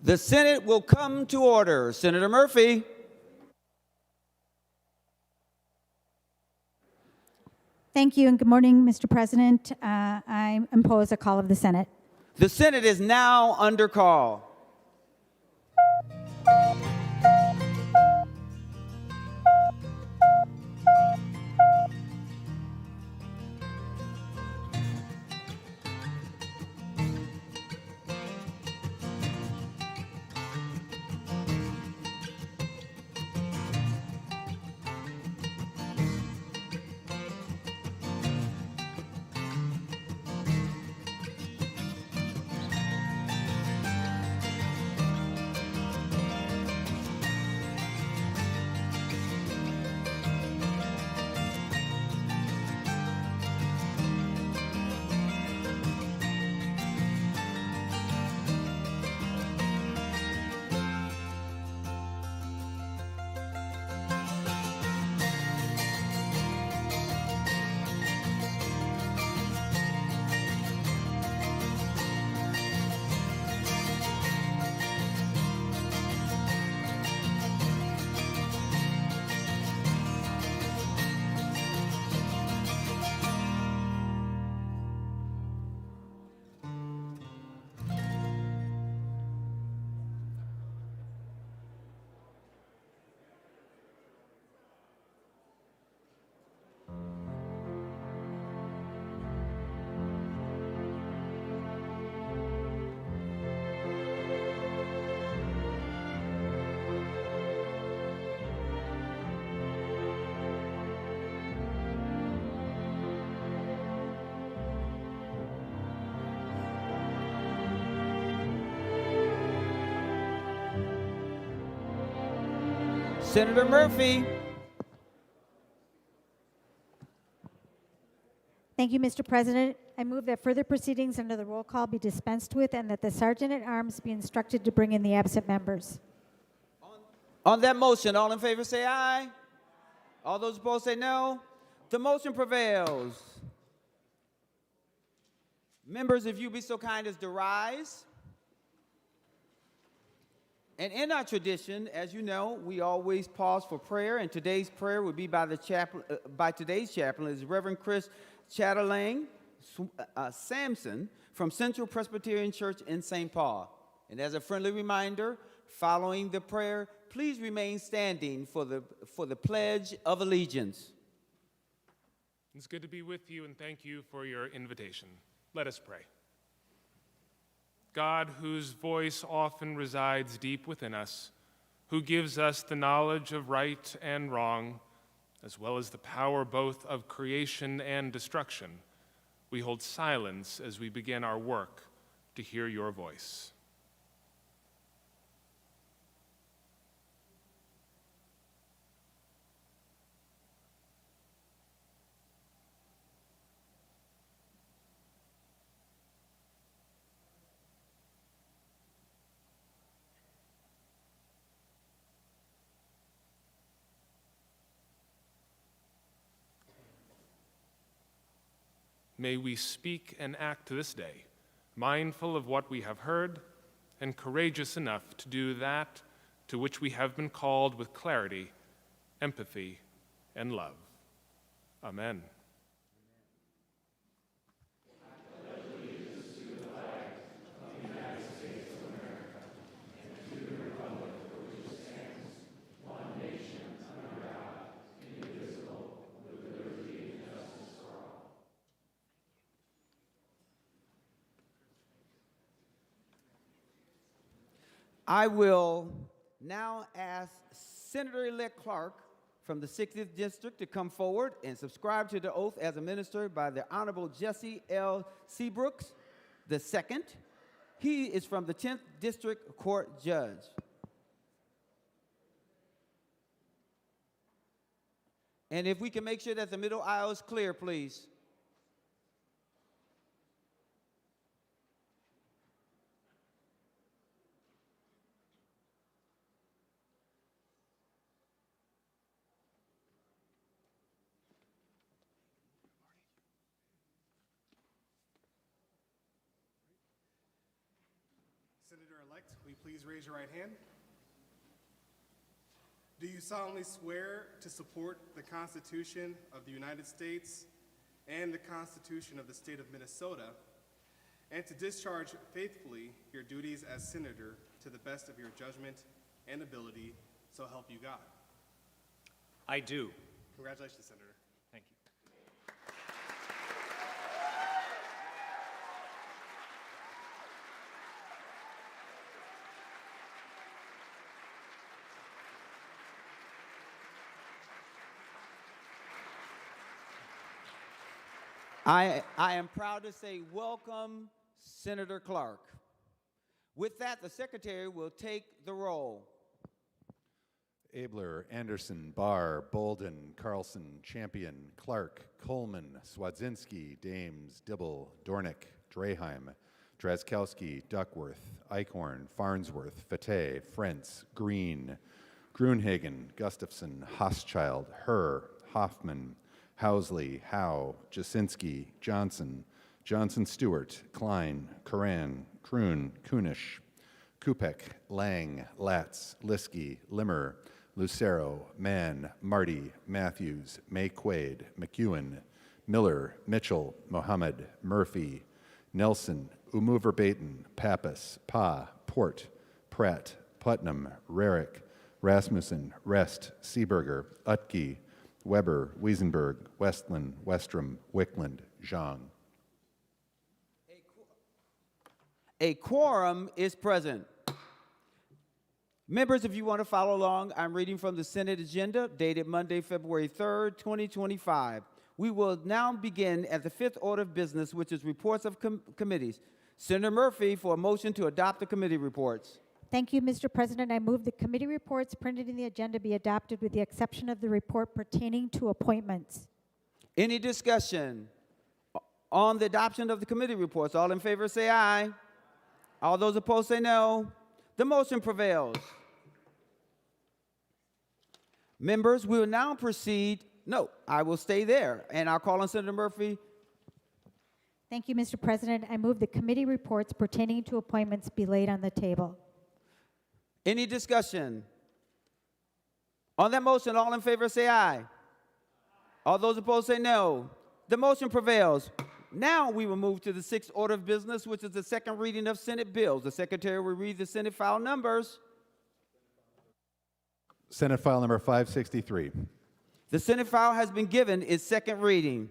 The Senate will come to order. Senator Murphy. Thank you and good morning, Mr. President. I impose a call of the Senate. The Senate is now under call. Senator Murphy. Thank you, Mr. President. I move that further proceedings under the roll call be dispensed with and that the Sergeant at Arms be instructed to bring in the absent members. On that motion, all in favor say aye. All those opposed say no. The motion prevails. Members, if you be so kind as to rise. And in our tradition, as you know, we always pause for prayer, and today's prayer would be by today's chaplain, is Reverend Chris Chatterlang Sampson from Central Presbyterian Church in St. Paul. And as a friendly reminder, following the prayer, please remain standing for the Pledge of Allegiance. It's good to be with you, and thank you for your invitation. Let us pray. God, whose voice often resides deep within us, who gives us the knowledge of right and wrong, as well as the power both of creation and destruction, we hold silence as we begin our work to hear your voice. May we speak and act this day, mindful of what we have heard and courageous enough to do that to which we have been called with clarity, empathy, and love. Amen. I will now ask Senator-elect Clark from the 60th District to come forward and subscribe to the oath as administered by the Honorable Jesse L. Seabrooks II. He is from the 10th District Court Judge. And if we can make sure that the middle aisle is clear, please. Senator-elect, will you please raise your right hand? Do you solemnly swear to support the Constitution of the United States and the Constitution of the State of Minnesota, and to discharge faithfully your duties as senator to the best of your judgment and ability, so help you God? I do. Congratulations, Senator. Thank you. I am proud to say welcome, Senator Clark. With that, the secretary will take the roll. Abler, Anderson, Barr, Bolden, Carlson, Champion, Clark, Coleman, Swadzinski, Dames, Dibble, Dornick, Draheim, Drazkowski, Duckworth, Eichhorn, Farnsworth, Fateh, Frentz, Green, Grunhagen, Gustafson, Hoschild, Herr, Hoffman, Housley, Howe, Jasinski, Johnson, Johnson-Stewart, Klein, Coran, Kroon, Kunish, Kupek, Lang, Latz, Liskey, Limmer, Lucero, Mann, Marty, Matthews, May Quaid, McEwen, Miller, Mitchell, Mohammed, Murphy, Nelson, Umuver-Baton, Pappas, Pa, Port, Pratt, Putnam, Rarick, Rasmussen, Rest, Seeberger, Utke, Weber, Wiesenberg, Westland, Westrom, Wickland, Zhang. A quorum is present. Members, if you want to follow along, I'm reading from the Senate agenda dated Monday, February 3rd, 2025. We will now begin at the fifth order of business, which is reports of committees. Senator Murphy for a motion to adopt the committee reports. Thank you, Mr. President. I move the committee reports printed in the agenda be adopted with the exception of the report pertaining to appointments. Any discussion on the adoption of the committee reports? All in favor say aye. All those opposed say no. The motion prevails. Members, we will now proceed. No, I will stay there, and I'll call on Senator Murphy. Thank you, Mr. President. I move the committee reports pertaining to appointments be laid on the table. Any discussion? On that motion, all in favor say aye. All those opposed say no. The motion prevails. Now we will move to the sixth order of business, which is the second reading of Senate bills. The secretary will read the Senate file numbers. Senate file number 563. The Senate file has been given its second reading.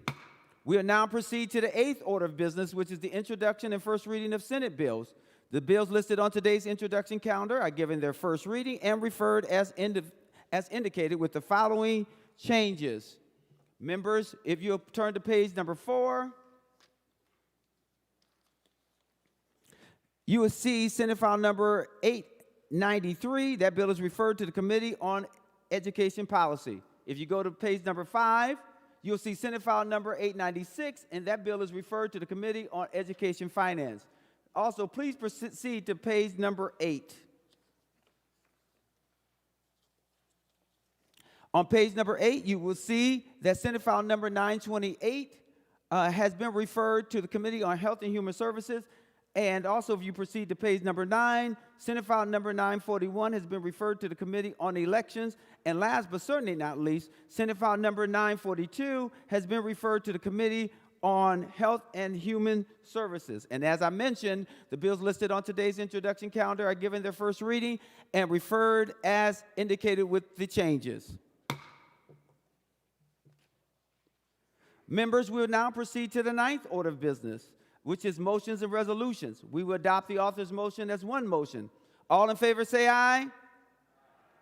We will now proceed to the eighth order of business, which is the introduction and first reading of Senate bills. The bills listed on today's introduction calendar are given their first reading and referred as indicated with the following changes. Members, if you'll turn to page number 4, you will see Senate file number 893. That bill is referred to the Committee on Education Policy. If you go to page number 5, you'll see Senate file number 896, and that bill is referred to the Committee on Education Finance. Also, please proceed to page number 8. On page number 8, you will see that Senate file number 928 has been referred to the Committee on Health and Human Services. And also, if you proceed to page number 9, Senate file number 941 has been referred to the Committee on Elections. And last but certainly not least, Senate file number 942 has been referred to the Committee on Health and Human Services. And as I mentioned, the bills listed on today's introduction calendar are given their first reading and referred as indicated with the changes. Members, we will now proceed to the ninth order of business, which is motions and resolutions. We will adopt the author's motion as one motion. All in favor say aye.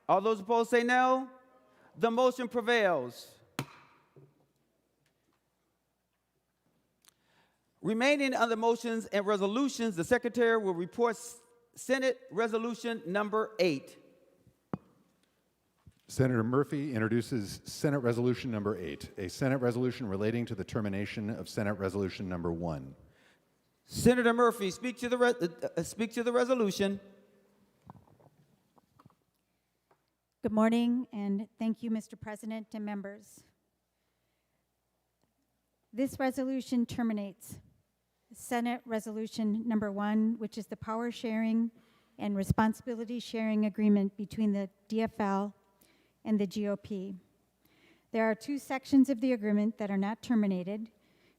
All those opposed say no. The motion prevails. Remaining under motions and resolutions, the Secretary will report Senate Resolution number 8. Senator Murphy introduces Senate Resolution number 8, a Senate resolution relating to the termination of Senate Resolution number 1. Senator Murphy, speak to the resolution. Good morning, and thank you, Mr. President and members. This resolution terminates Senate Resolution number 1, which is the power sharing and responsibility sharing agreement between the DFL and the GOP. There are two sections of the agreement that are not terminated,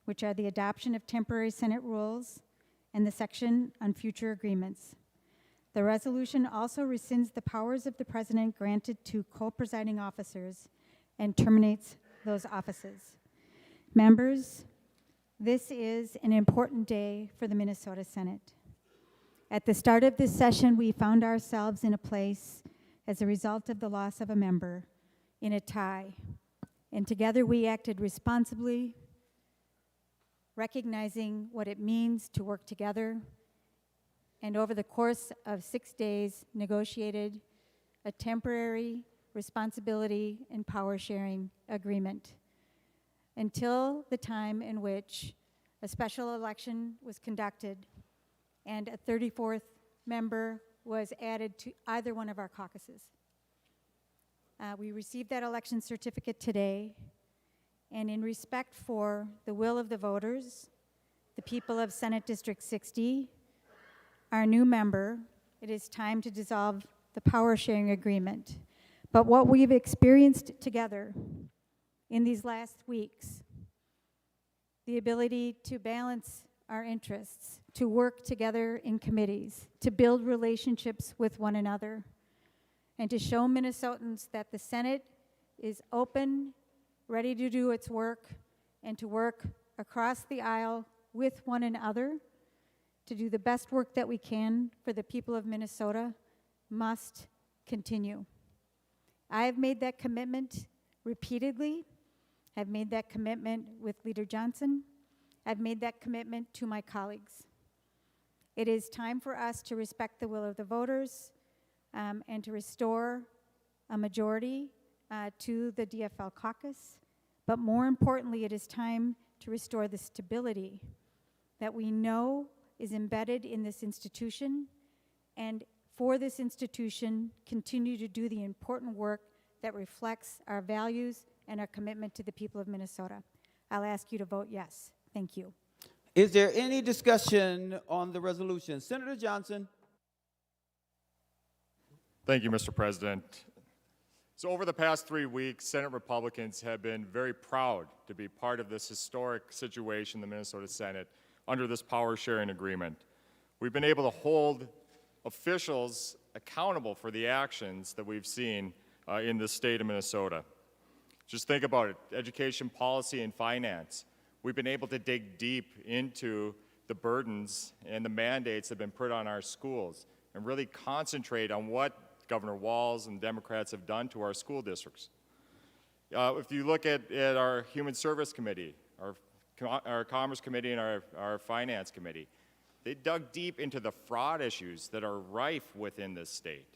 which are the adoption of temporary Senate rules and the section on future agreements. The resolution also rescinds the powers of the president granted to co-presiding officers and terminates those offices. Members, this is an important day for the Minnesota Senate. At the start of this session, we found ourselves in a place, as a result of the loss of a member, in a tie. And together we acted responsibly, recognizing what it means to work together, and over the course of 6 days, negotiated a temporary responsibility and power sharing agreement until the time in which a special election was conducted and a 34th member was added to either one of our caucuses. We received that election certificate today, and in respect for the will of the voters, the people of Senate District 60, our new member, it is time to dissolve the power sharing agreement. But what we've experienced together in these last weeks, the ability to balance our interests, to work together in committees, to build relationships with one another, and to show Minnesotans that the Senate is open, ready to do its work, and to work across the aisle with one another to do the best work that we can for the people of Minnesota must continue. I have made that commitment repeatedly. I've made that commitment with Leader Johnson. I've made that commitment to my colleagues. It is time for us to respect the will of the voters and to restore a majority to the DFL caucus. But more importantly, it is time to restore the stability that we know is embedded in this institution, and for this institution, continue to do the important work that reflects our values and our commitment to the people of Minnesota. I'll ask you to vote yes. Thank you. Is there any discussion on the resolution? Senator Johnson. Thank you, Mr. President. So over the past 3 weeks, Senate Republicans have been very proud to be part of this historic situation in the Minnesota Senate under this power sharing agreement. We've been able to hold officials accountable for the actions that we've seen in the state of Minnesota. Just think about it, education policy and finance. We've been able to dig deep into the burdens and the mandates that have been put on our schools and really concentrate on what Governor Walz and Democrats have done to our school districts. If you look at our Human Service Committee, our Commerce Committee and our Finance Committee, they dug deep into the fraud issues that are rife within this state.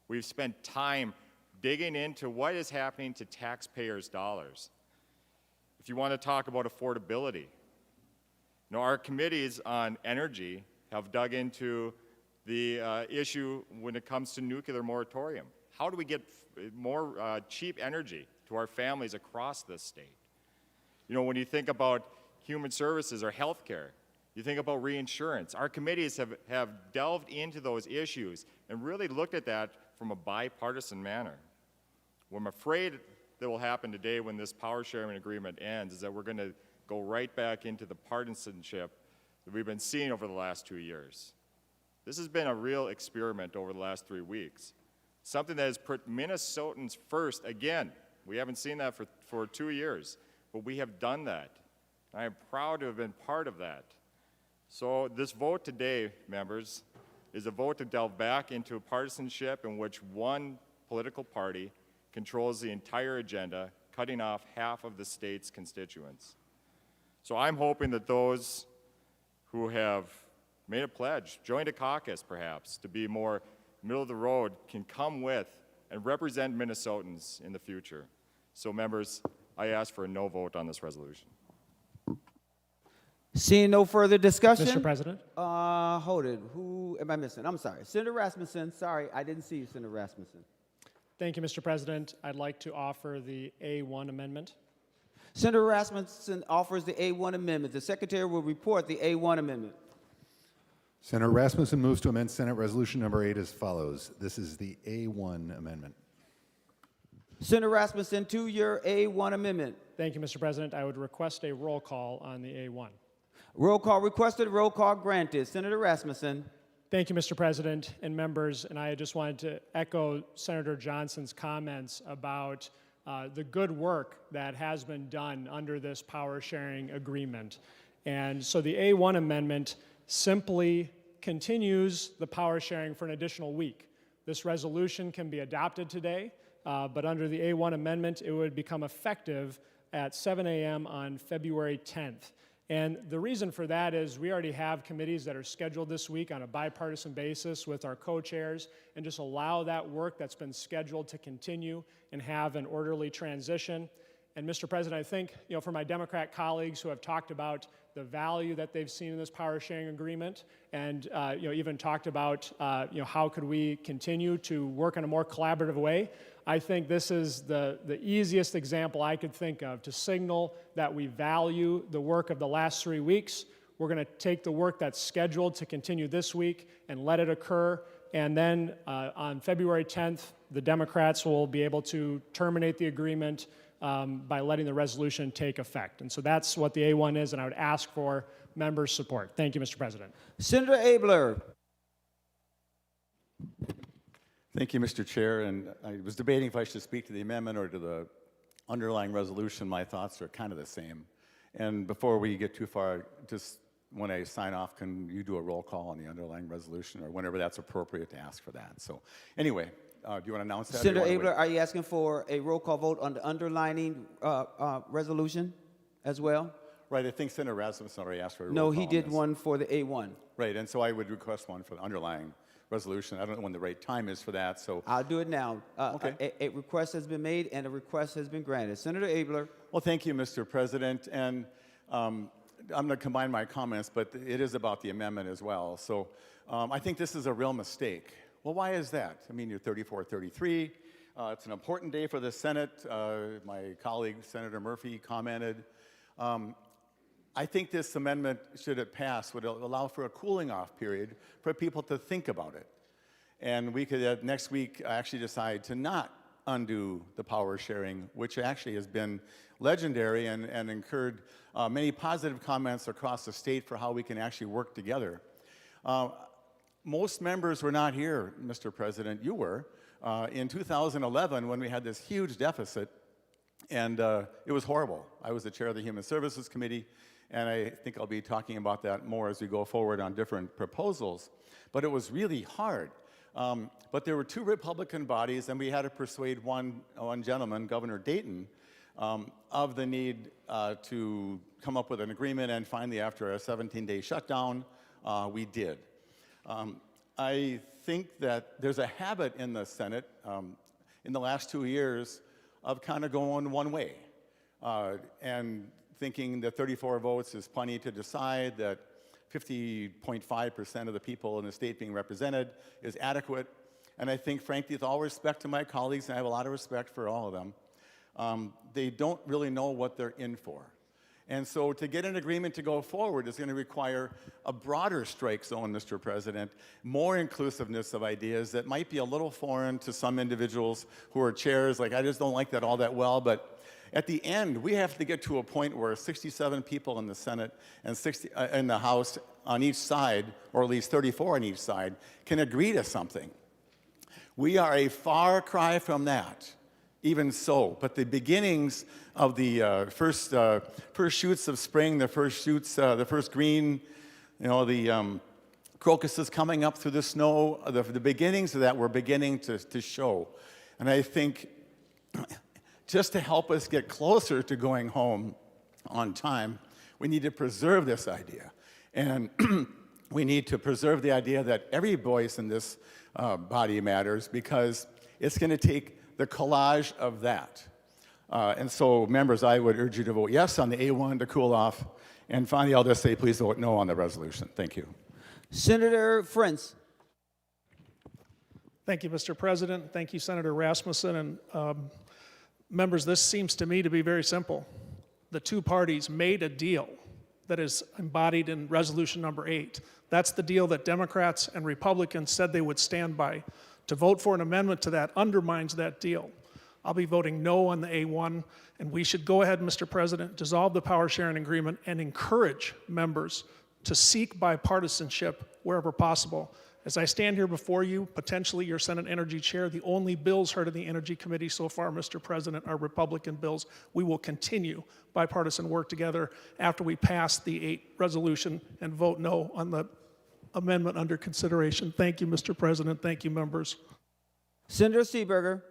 We've spent time digging into what is happening to taxpayers' dollars. If you want to talk about affordability, our committees on energy have dug into the issue when it comes to nuclear moratorium. How do we get more cheap energy to our families across this state? When you think about human services or health care, you think about reinsurance. Our committees have delved into those issues and really looked at that from a bipartisan manner. What I'm afraid that will happen today when this power sharing agreement ends is that we're going to go right back into the partisanship that we've been seeing over the last 2 years. This has been a real experiment over the last 3 weeks, something that has put Minnesotans first again. We haven't seen that for 2 years, but we have done that. I am proud to have been part of that. So this vote today, members, is a vote to delve back into a partisanship in which one political party controls the entire agenda, cutting off half of the state's constituents. So I'm hoping that those who have made a pledge, joined a caucus perhaps, to be more middle of the road can come with and represent Minnesotans in the future. So members, I ask for a no vote on this resolution. Seeing no further discussion. Mr. President? Hold it. Who am I missing? I'm sorry. Senator Rasmussen. Sorry, I didn't see you, Senator Rasmussen. Thank you, Mr. President. I'd like to offer the A1 amendment. Senator Rasmussen offers the A1 amendment. The Secretary will report the A1 amendment. Senator Rasmussen moves to amend Senate Resolution number 8 as follows. This is the A1 amendment. Senator Rasmussen, to your A1 amendment. Thank you, Mr. President. I would request a roll call on the A1. Roll call requested, roll call granted. Senator Rasmussen. Thank you, Mr. President and members. And I just wanted to echo Senator Johnson's comments about the good work that has been done under this power sharing agreement. And so the A1 amendment simply continues the power sharing for an additional week. This resolution can be adopted today, but under the A1 amendment, it would become effective at 7 a.m. on February 10th. And the reason for that is we already have committees that are scheduled this week on a bipartisan basis with our co-chairs, and just allow that work that's been scheduled to continue and have an orderly transition. And Mr. President, I think, for my Democrat colleagues who have talked about the value that they've seen in this power sharing agreement, and even talked about how could we continue to work in a more collaborative way, I think this is the easiest example I could think of to signal that we value the work of the last 3 weeks. We're going to take the work that's scheduled to continue this week and let it occur. And then on February 10th, the Democrats will be able to terminate the agreement by letting the resolution take effect. And so that's what the A1 is, and I would ask for members' support. Thank you, Mr. President. Senator Abler. Thank you, Mr. Chair. And I was debating if I should speak to the amendment or to the underlying resolution. My thoughts are kind of the same. And before we get too far, just when I sign off, can you do a roll call on the underlying resolution, or whenever that's appropriate to ask for that? So anyway, do you want to announce that? Senator Abler, are you asking for a roll call vote on the underlining resolution as well? Right, I think Senator Rasmussen already asked for a roll No, call he on did this. one for the A1. Right, and so I would request one for the underlying resolution. I don't know when the right time is for that, so. I'll do it now. Okay. A request has been made and a request has been granted. Senator Abler. Well, thank you, Mr. President. And I'm going to combine my comments, but it is about the amendment as well. So I think this is a real mistake. Well, why is that? I mean, you're 34-33. It's an important day for the Senate. My colleague, Senator Murphy, commented. I think this amendment, should it pass, would allow for a cooling off period for people to think about it. And we could next week actually decide to not undo the power sharing, which actually has been legendary and incurred many positive comments across the state for how we can actually work together. Most members were not here, Mr. President. You were. In 2011, when we had this huge deficit, and it was horrible. I was the chair of the Human Services Committee, and I think I'll be talking about that more as we go forward on different proposals. But it was really hard. But there were two Republican bodies, and we had to persuade one gentleman, Governor Dayton, of the need to come up with an agreement, and finally, after a 17-day shutdown, we did. I think that there's a habit in the Senate in the last 2 years of kind of going one way and thinking that 34 votes is plenty to decide, that 50.5% of the people in the state being represented is adequate. And I think, frankly, with all respect to my colleagues, and I have a lot of respect for all of them, they don't really know what they're in for. And so to get an agreement to go forward is going to require a broader strike zone, Mr. President, more inclusiveness of ideas that might be a little foreign to some individuals who are chairs. Like, I just don't like that all that well, but at the end, we have to get to a point where 67 people in the Senate and 60 in the House on each side, or at least 34 on each side, can agree to something. We are a far cry from that, even so. But the beginnings of the first shoots of spring, the first shoots, the first green, the crocuses coming up through the snow, the beginnings of that were beginning to show. And I think just to help us get closer to going home on time, we need to preserve this idea. And we need to preserve the idea that every voice in this body matters, because it's going to take the collage of that. And so, members, I would urge you to vote yes on the A1 to cool off. And finally, I'll just say please vote no on the resolution. Thank you. Senator Frentz. Thank you, Mr. President. Thank you, Senator Rasmussen. And members, this seems to me to be very simple. The two parties made a deal. that is embodied in resolution number 8. That's the deal that Democrats and Republicans said they would stand by. To vote for an amendment to that undermines that deal. I'll be voting no on the A1, and we should go ahead, Mr. President, dissolve the power sharing agreement and encourage members to seek bipartisanship wherever possible. As I stand here before you, potentially your Senate Energy Chair, the only bills heard in the Energy Committee so far, Mr. President, are Republican bills. We will continue bipartisan work together after we pass the 8 resolution and vote no on the amendment under consideration. Thank you, Mr. President. Thank you, members. Senator Seeberger.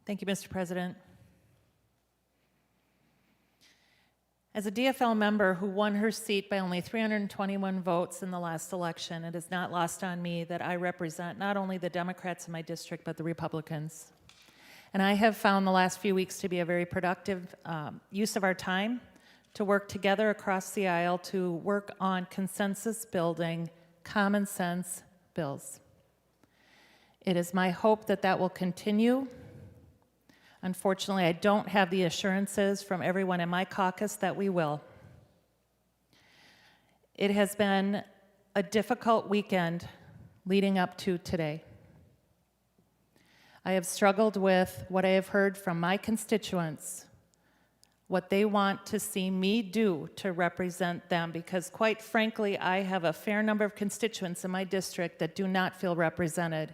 Thank you, Mr. President. As a DFL member who won her seat by only 321 votes in the last election, it is not lost on me that I represent not only the Democrats in my district, but the Republicans. And I have found the last few weeks to be a very productive use of our time to work together across the aisle to work on consensus-building, common-sense bills. It is my hope that that will continue. Unfortunately, I don't have the assurances from everyone in my caucus that we will. It has been a difficult weekend leading up to today. I have struggled with what I have heard from my constituents, what they want to see me do to represent them, because quite frankly, I have a fair number of constituents in my district that do not feel represented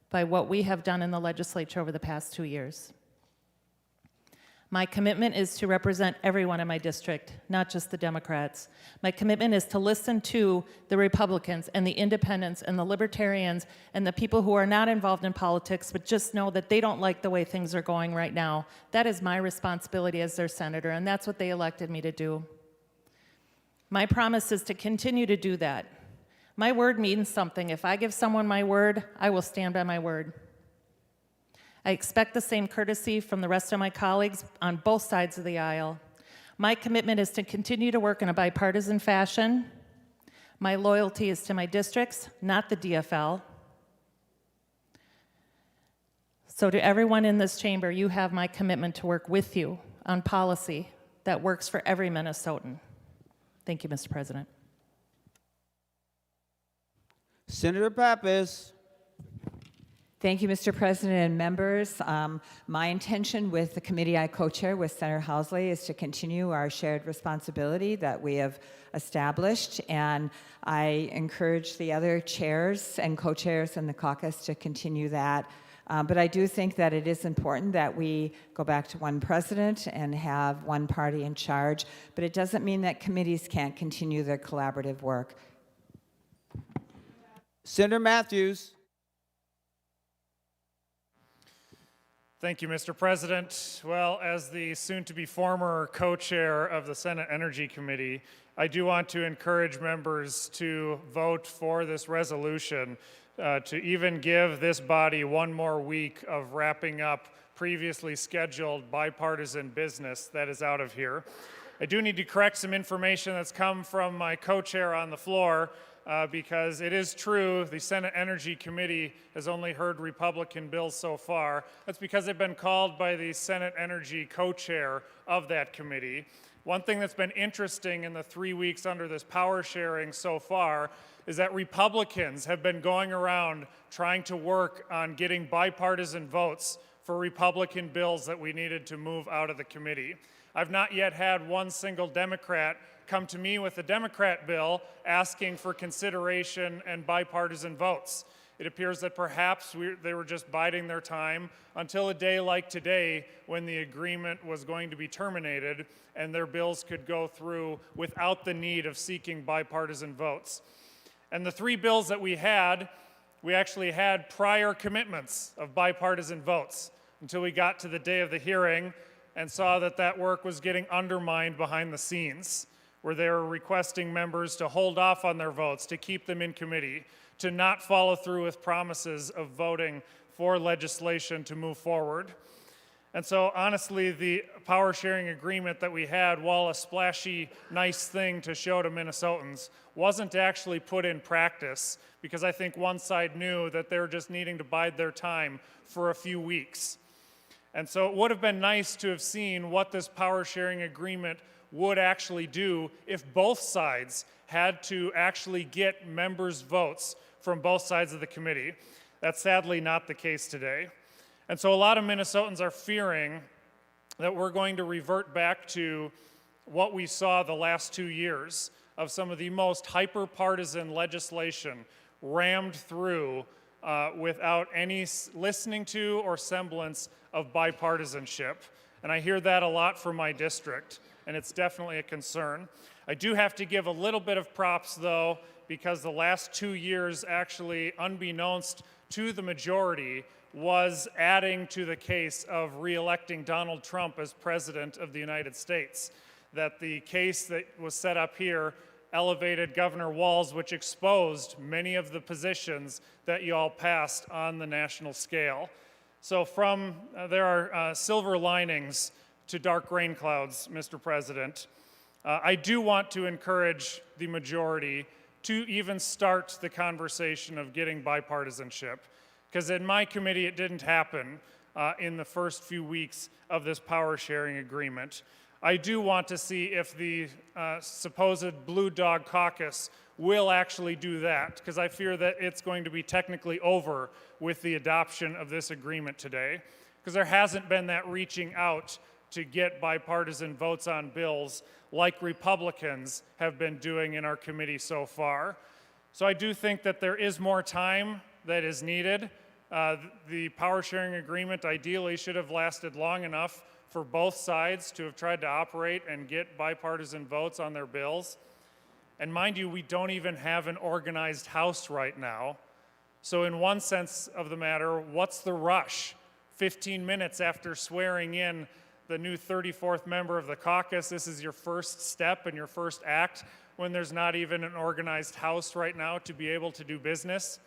by what we have done in the legislature over the past 2 years. My commitment is to represent everyone in my district, not just the Democrats. My commitment is to listen to the Republicans and the independents and the libertarians and the people who are not involved in politics but just know that they don't like the way things are going right now. That is my responsibility as their senator, and that's what they elected me to do. My promise is to continue to do that. My word means something. If I give someone my word, I will stand by my word. I expect the same courtesy from the rest of my colleagues on both sides of the aisle. My commitment is to continue to work in a bipartisan fashion. My loyalty is to my districts, not the DFL. So to everyone in this chamber, you have my commitment to work with you on policy that works for every Minnesotan. Thank you, Mr. President. Senator Pappas. Thank you, Mr. President and members. My intention with the committee I co-chair with Senator Housley is to continue our shared responsibility that we have established, and I encourage the other chairs and co-chairs in the caucus to continue that. But I do think that it is important that we go back to one president and have one party in charge, but it doesn't mean that committees can't continue their collaborative work. Senator Matthews. Thank you, Mr. President. Well, as the soon-to-be former co-chair of the Senate Energy Committee, I do want to encourage members to vote for this resolution to even give this body one more week of wrapping up previously scheduled bipartisan business that is out of here. I do need to correct some information that's come from my co-chair on the floor. Because it is true, the Senate Energy Committee has only heard Republican bills so far. That's because they've been called by the Senate Energy co-chair of that committee. One thing that's been interesting in the 3 weeks under this power sharing so far is that Republicans have been going around trying to work on getting bipartisan votes for Republican bills that we needed to move out of the committee. I've not yet had one single Democrat come to me with a Democrat bill asking for consideration and bipartisan votes. It appears that perhaps they were just biding their time until a day like today when the agreement was going to be terminated and their bills could go through without the need of seeking bipartisan votes. And the 3 bills that we actually had prior commitments of bipartisan votes until we got to the day of the hearing and saw that that work was getting undermined behind the scenes, where they were requesting members to hold off on their votes, to keep them in committee, to not follow through with promises of voting for legislation to move forward. And so honestly, the power sharing agreement that we had, while a splashy, nice thing to show to Minnesotans, wasn't actually put in practice because I think one side knew that they were just needing to bide their time for a few weeks. And so it would have been nice to have seen what this power sharing agreement would actually do if both sides had to actually get members' votes from both sides of the committee. That's sadly not the case today. And so a lot of Minnesotans are fearing that we're going to revert back to what we saw the last 2 years of some of the most hyper-partisan legislation rammed through without any listening to or semblance of bipartisanship. And I hear that a lot from my district, and it's definitely a concern. I do have to give a little bit of props, though, because the last 2 years actually, unbeknownst to the majority, was adding to the case of re-electing Donald Trump as President of the United States. That the case that was set up here elevated Governor Walz, which exposed many of the positions that you all passed on the national scale. So there are silver linings to dark rain clouds, Mr. President. I do want to encourage the majority to even start the conversation of getting bipartisanship, because in my committee it didn't happen in the first few weeks of this power sharing agreement. I do want to see if the supposed Blue Dog Caucus will actually do that, because I fear that it's going to be technically over with the adoption of this agreement today, because there hasn't been that reaching out to get bipartisan votes on bills like Republicans have been doing in our committee so far. So I do think that there is more time that is needed. The power sharing agreement ideally should have lasted long enough for both sides to have tried to operate and get bipartisan votes on their bills. And mind you, we don't even have an organized House right now. So in one sense of the matter, what's the rush? 15 minutes after swearing in the new 34th member of the caucus, this is your first step and your first act when there's not even an organized House right now to be able to do business.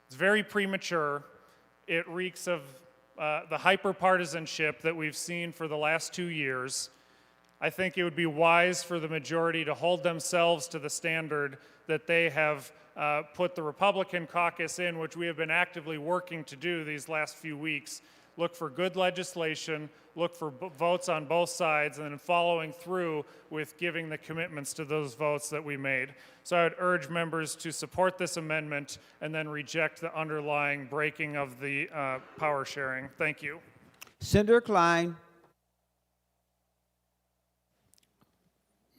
It's very premature. It reeks of the hyper-partisanship that we've seen for the last 2 years. I think it would be wise for the majority to hold themselves to the standard that they have put the Republican caucus in, which we have been actively working to do these last few weeks. Look for good legislation, look for votes on both sides, and then following through with giving the commitments to those votes that we made. So I would urge members to support this amendment and then reject the underlying breaking of the power sharing. Thank you. Senator Klein.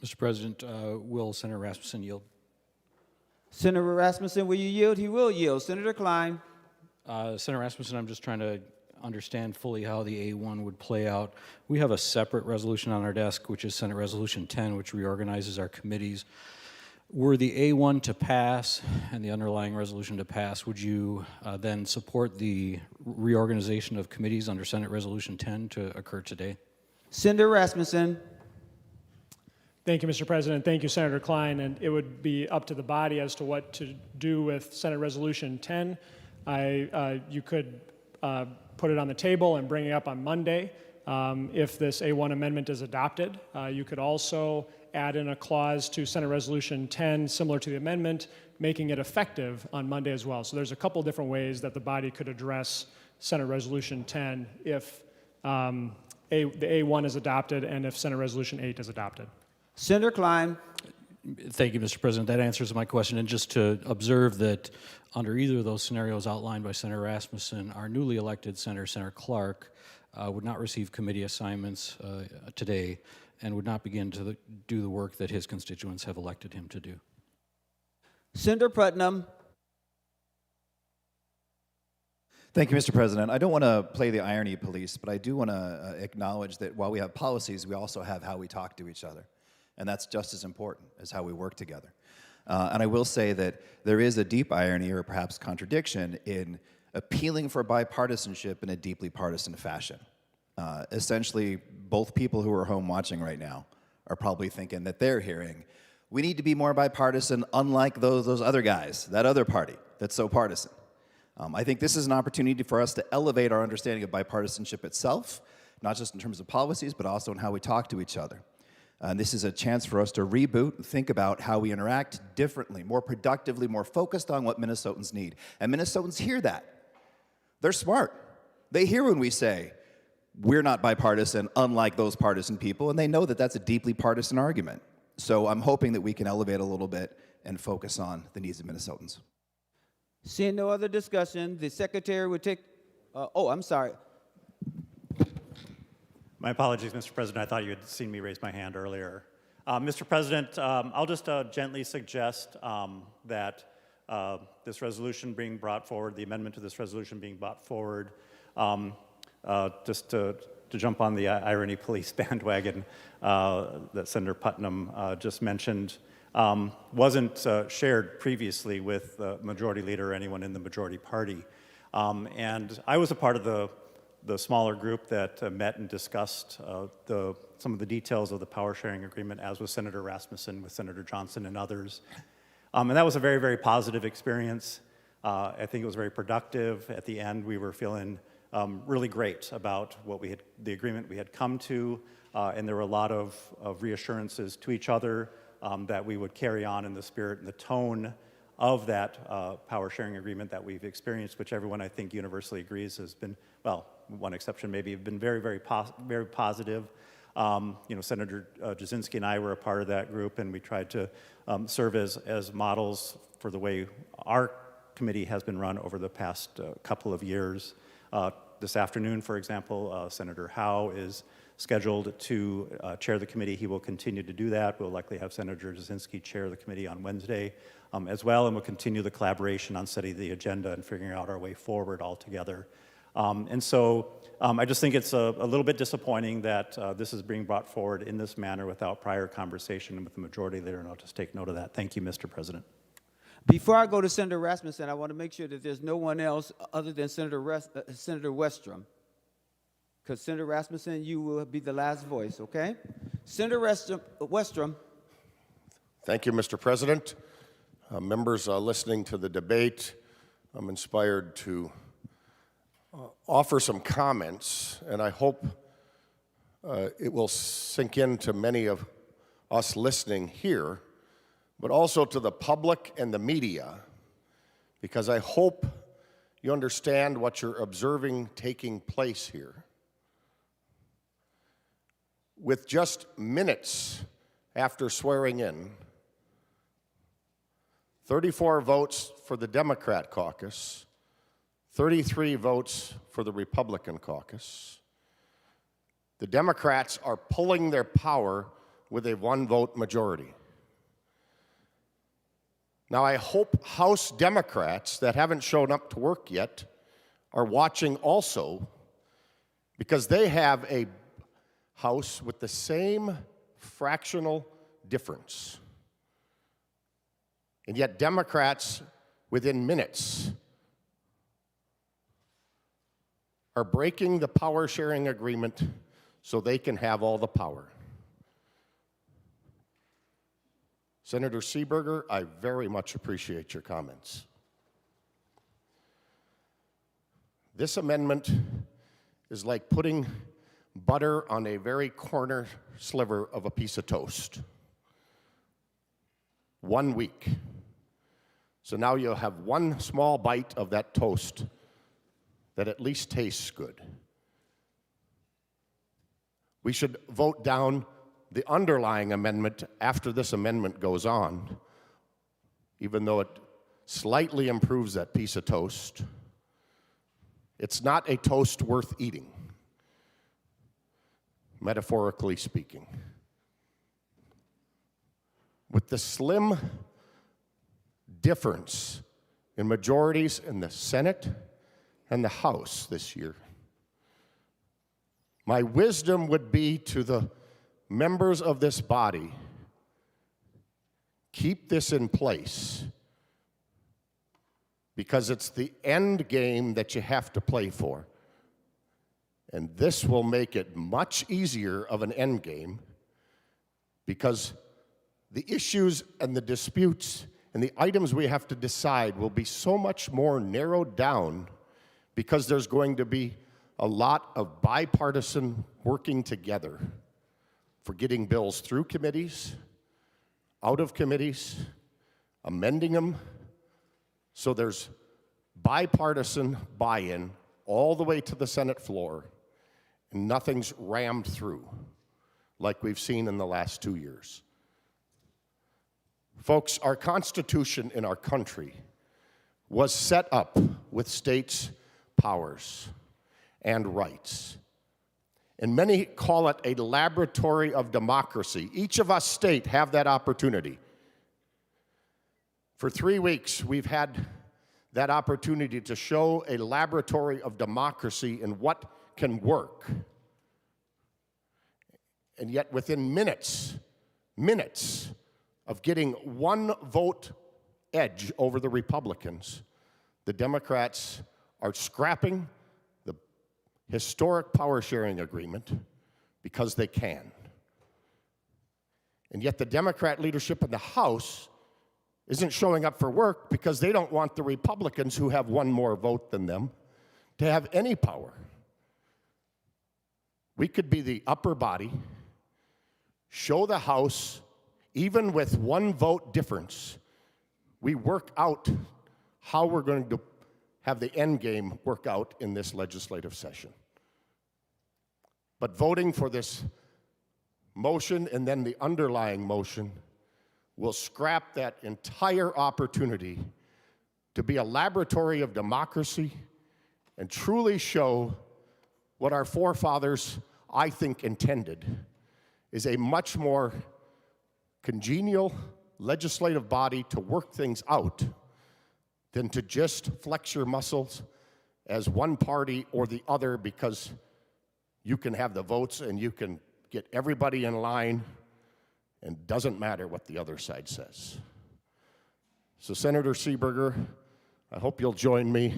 Mr. President, will Senator Rasmussen yield? Senator Rasmussen, will you yield? He will yield. Senator Klein. Senator Rasmussen, I'm just trying to understand fully how the A1 would play out. We have a separate resolution on our desk, which is Senate Resolution 10, which reorganizes our committees. Were the A1 to pass and the underlying resolution to pass, would you then support the reorganization of committees under Senate Resolution 10 to occur today? Senator Rasmussen. Thank you, Mr. President. Thank you, Senator Klein. And it would be up to the body as to what to do with Senate Resolution 10. You could put it on the table and bring it up on Monday. If this A1 amendment is adopted, you could also add in a clause to Senate Resolution 10 similar to the amendment, making it effective on Monday as well. So there's a couple different ways that the body could address Senate Resolution 10 if the A1 is adopted and if Senate Resolution 8 is adopted. Senator Klein. Thank you, Mr. President. That answers my question. And just to observe that under either of those scenarios outlined by Senator Rasmussen, our newly elected Senator, Senator Clark, would not receive committee assignments today and would not begin to do the work that his constituents have elected him to do. Senator Putnam. Thank you, Mr. President. I don't want to play the irony police, but I do want to acknowledge that while we have policies, we also have how we talk to each other. And that's just as important as how we work together. And I will say that there is a deep irony or perhaps contradiction in appealing for bipartisanship in a deeply partisan fashion. Essentially, both people who are home watching right now are probably thinking that they're hearing, we need to be more bipartisan unlike those other guys, that other party that's so partisan. I think this is an opportunity for us to elevate our understanding of bipartisanship itself, not just in terms of policies, but also in how we talk to each other. And this is a chance for us to reboot and think about how we interact differently, more productively, more focused on what Minnesotans need. And Minnesotans hear that. They're smart. They hear when we say, we're not bipartisan, unlike those partisan people, and they know that that's a deeply partisan argument. So I'm hoping that we can elevate a little bit and focus on the needs of Minnesotans. Seeing no other discussion, the secretary would take, I'm sorry. My apologies, Mr. President. I thought you had seen me raise my hand earlier. Mr. President, I'll just gently suggest that this resolution being brought forward, the amendment to this resolution being brought forward, just to jump on the irony police bandwagon that Senator Putnam just mentioned, wasn't shared previously with the majority leader or anyone in the majority party. And I was a part of the smaller group that met and discussed some of the details of the power sharing agreement, as with Senator Rasmussen, with Senator Johnson and others. And that was a very, very positive experience. I think it was very productive. At the end, we were feeling really great about the agreement we had come to, and there were a lot of reassurances to each other that we would carry on in the spirit and the tone of that power sharing agreement that we've experienced, which everyone I think universally agrees has been, well, one exception maybe, have been very, very, very positive. Senator Jasinski and I were a part of that group, and we tried to serve as models for the way our committee has been run over the past couple of years. This afternoon, for example, Senator Howe is scheduled to chair the committee. He will continue to do that. We'll likely have Senator Jasinski chair the committee on Wednesday as well, and we'll continue the collaboration on setting the agenda and figuring out our way forward all together. And so I just think it's a little bit disappointing that this is being brought forward in this manner without prior conversation with the majority leader, and I'll just take note of that. Thank you, Mr. President. Before I go to Senator Rasmussen, I want to make sure that there's no one else other than Senator Westrom. Because Senator Rasmussen, you will be the last voice, okay? Senator Westrom. Thank you, Mr. President. Members listening to the debate, I'm inspired to offer some comments, and I hope it will sink into many of us listening here, but also to the public and the media, because I hope you understand what you're observing taking place here. With just minutes after swearing in, 34 votes for the Democrat caucus, 33 votes for the Republican caucus. The Democrats are pulling their power with a one-vote majority. Now, I hope House Democrats that haven't shown up to work yet are watching also, because they have a House with the same fractional difference. And yet Democrats, within minutes, are breaking the power sharing agreement so they can have all the power. Senator Seeberger, I very much appreciate your comments. This amendment is like putting butter on a very corner sliver of a piece of toast. 1 week. So now you'll have one small bite of that toast that at least tastes good. We should vote down the underlying amendment after this amendment goes on, even though it slightly improves that piece of toast. It's not a toast worth eating, metaphorically speaking. With the slim difference in majorities in the Senate and the House this year, my wisdom would be to the members of this body, keep this in place, because it's the end game that you have to play for. And this will make it much easier of an end game, because the issues and the disputes and the items we have to decide will be so much more narrowed down, because there's going to be a lot of bipartisan working together for getting bills through committees, out of committees, amending them. So there's bipartisan buy-in all the way to the Senate floor, and nothing's rammed through like we've seen in the last 2 years. Folks, our Constitution in our country was set up with states' powers and rights. And many call it a laboratory of democracy. Each of us state have that opportunity. For 3 weeks, we've had that opportunity to show a laboratory of democracy and what can work. And yet within minutes of getting one vote edge over the Republicans, the Democrats are scrapping the historic power sharing agreement because they can. And yet the Democrat leadership in the House isn't showing up for work because they don't want the Republicans, who have one more vote than them, to have any power. We could be the upper body, show the House, even with one vote difference, we work out how we're going to have the end game work out in this legislative session. But voting for this motion and then the underlying motion will scrap that entire opportunity to be a laboratory of democracy and truly show what our forefathers, I think, intended, is a much more congenial legislative body to work things out than to just flex your muscles as one party or the other because you can have the votes and you can get everybody in line, and doesn't matter what the other side says. So Senator Seeberger, I hope you'll join me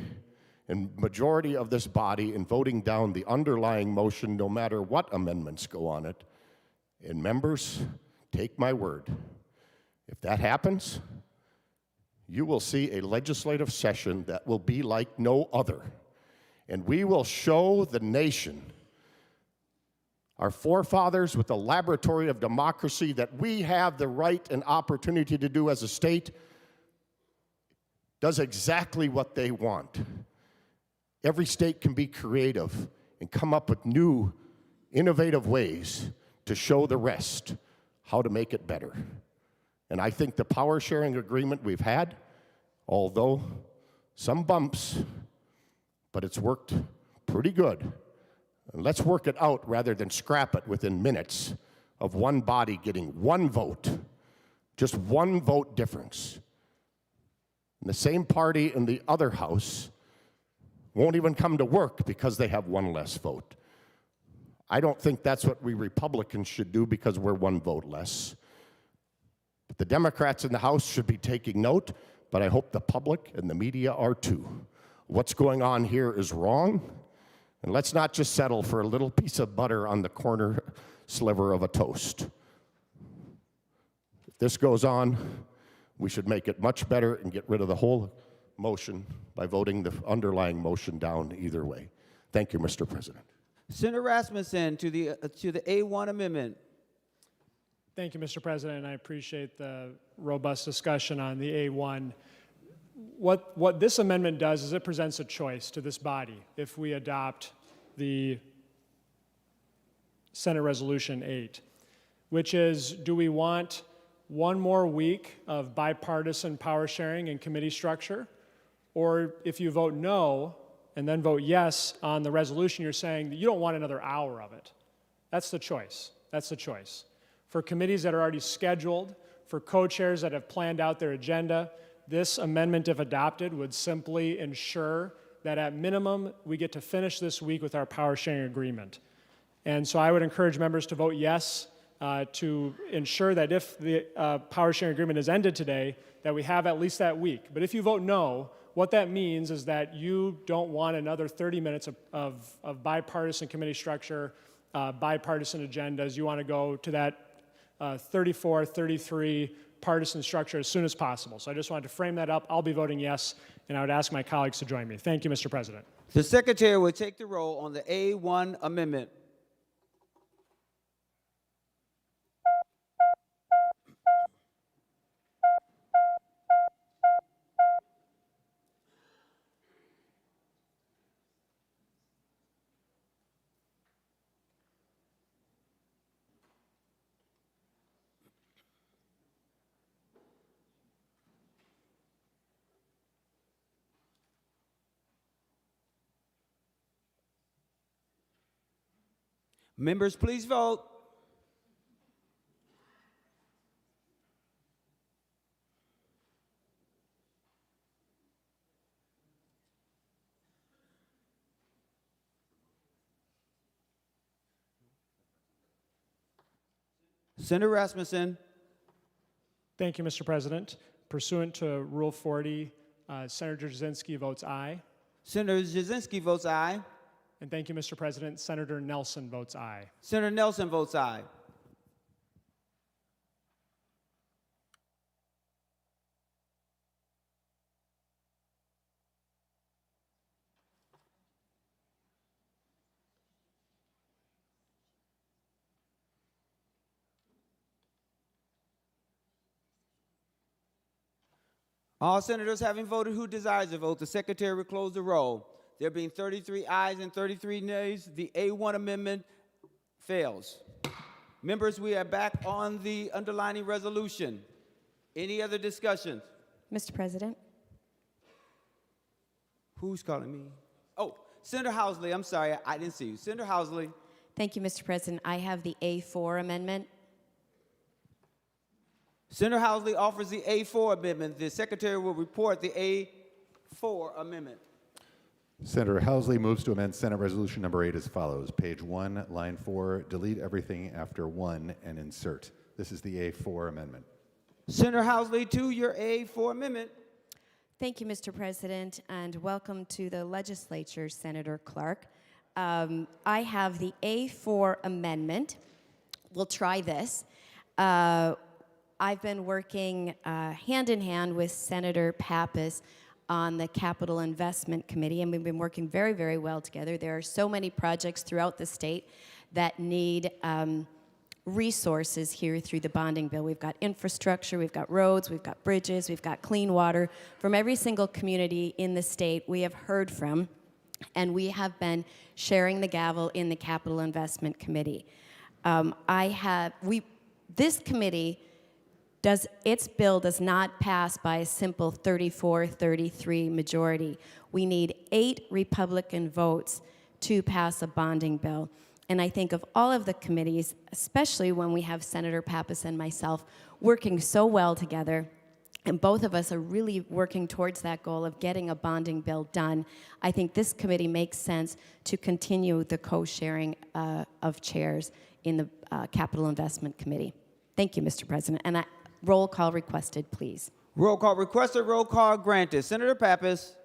in majority of this body in voting down the underlying motion, no matter what amendments go on it. And members, take my word, if that happens, you will see a legislative session that will be like no other. And we will show the nation, our forefathers, with the laboratory of democracy that we have the right and opportunity to do as a state, does exactly what they want. Every state can be creative and come up with new, innovative ways to show the rest how to make it better. And I think the power sharing agreement we've had, although some bumps, but it's worked pretty good. And let's work it out rather than scrap it within minutes of one body getting one vote, just one vote difference. And the same party in the other house won't even come to work because they have one less vote. I don't think that's what we Republicans should do because we're one vote less. But the Democrats in the House should be taking note, but I hope the public and the media are too. What's going on here is wrong, and let's not just settle for a little piece of butter on the corner sliver of a toast. If this goes on, we should make it much better and get rid of the whole motion by voting the underlying motion down either way. Thank you, Mr. President. Senator Rasmussen to the A1 amendment. Thank you, Mr. President. I appreciate the robust discussion on the A1. What this amendment does is it presents a choice to this body if we adopt the Senate Resolution 8, which is, do we want one more week of bipartisan power sharing and committee structure? Or if you vote no and then vote yes on the resolution, you're saying that you don't want another hour of it. That's the choice. That's the choice. For committees that are already scheduled, for co-chairs that have planned out their agenda, this amendment, if adopted, would simply ensure that at minimum we get to finish this week with our power sharing agreement. And so I would encourage members to vote yes to ensure that if the power sharing agreement is ended today, that we have at least that week. But if you vote no, what that means is that you don't want another 30 minutes of bipartisan committee structure, bipartisan agendas. You want to go to that 34, 33 partisan structure as soon as possible. So I just wanted to frame that up. I'll be voting yes, and I would ask my colleagues to join me. Thank you, Mr. President. The Secretary will take the roll on the A1 amendment. Members, please vote. Senator Rasmussen. Thank you, Mr. President. Pursuant to Rule 40, Senator Jasinski votes aye. Senator Jasinski votes aye. And thank you, Mr. President. Senator Nelson votes aye. Senator Nelson votes aye. All senators having voted who desires to vote, the secretary will close the roll. There being 33 ayes and 33 nays, the A1 amendment fails. Members, we are back on the underlining resolution. Any other discussions? Mr. President. Who's calling me? Oh, Senator Housley, I'm sorry, I didn't see you. Senator Housley. Thank you, Mr. President. I have the A4 amendment. Senator Housley offers the A4 amendment. The secretary will report the A4 amendment. Senator Housley moves to amend Senate Resolution number 8 as follows. Page 1, line 4, delete everything after 1 and insert. This is the A4 amendment. Senator Housley, to your A4 amendment. Thank you, Mr. President, and welcome to the legislature, Senator Clark. I have the A4 amendment. We'll try this. I've been working hand in hand with Senator Pappas on the Capital Investment Committee, and we've been working very, very well together. There are so many projects throughout the state that need resources here through the bonding bill. We've got infrastructure, we've got roads, we've got bridges, we've got clean water. From every single community in the state we have heard from, and we have been sharing the gavel in the Capital Investment Committee. This committee its bill does not pass by a simple 34-33 majority. We need 8 Republican votes to pass a bonding bill. And I think of all of the committees, especially when we have Senator Pappas and myself working so well together, and both of us are really working towards that goal of getting a bonding bill done, I think this committee makes sense to continue the co-sharing of chairs in the Capital Investment Committee. Thank you, Mr. President. And roll call requested, please. Roll call requested, roll call granted. Senator Pappas.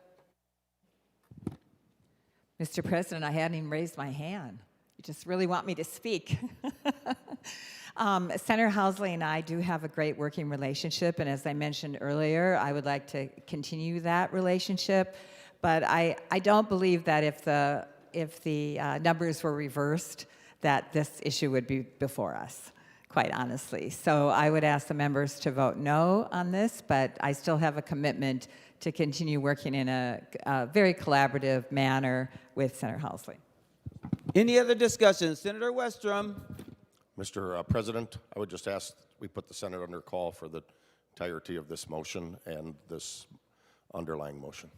Mr. President, I hadn't even raised my hand. You just really want me to speak. Senator Housley and I do have a great working relationship, and as I mentioned earlier, I would like to continue that relationship. But I don't believe that if the numbers were reversed, that this issue would be before us, quite honestly. So I would ask the members to vote no on this, but I still have a commitment to continue working in a very collaborative manner with Senator Housley. Any other discussion? Senator Westrom. Mr. President, I would just ask we put the Senate under call for the entirety of this motion and this underlying motion.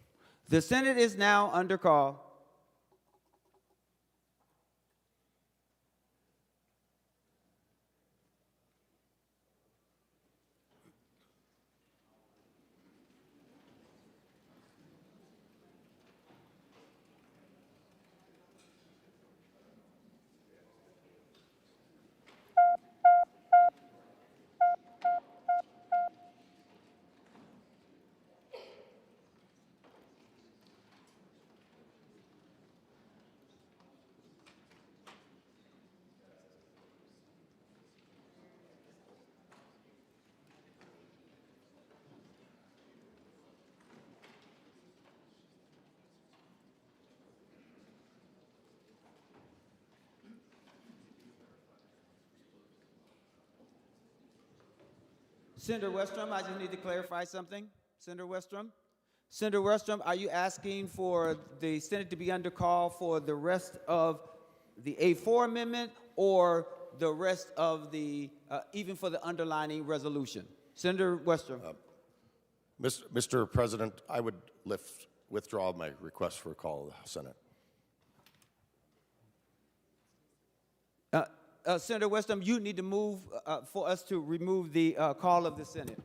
The Senate is now under call. Senator Westrom, I just need to clarify something. Senator Westrom? Senator Westrom, are you asking for the Senate to be under call for the rest of the A4 amendment or the rest of the, even for the underlining resolution? Senator Westrom. Mr. President, I would withdraw my request for a call of the Senate. Senator Westrom, you need to move for us to remove the call of the Senate.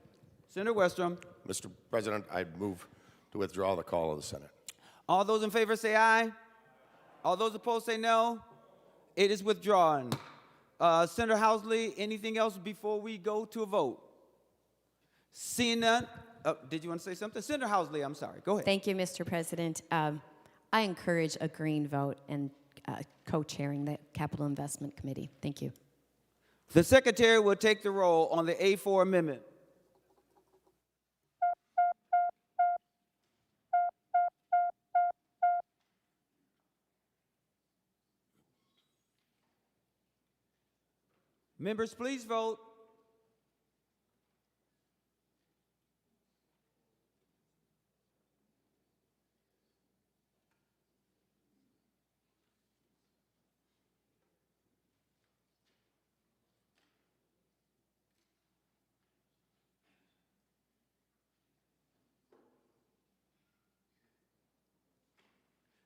Senator Westrom. Mr. President, I move to withdraw the call of the Senate. All those in favor say aye. All those opposed say no. It is withdrawn. Senator Housley, anything else before we go to a vote? Seeing none. Did you want to say something? Senator Housley, I'm sorry. Go ahead. Thank you, Mr. President. I encourage a green vote and co-chairing the Capital Investment Committee. Thank you. The Secretary will take the roll on the A4 amendment. Members, please vote.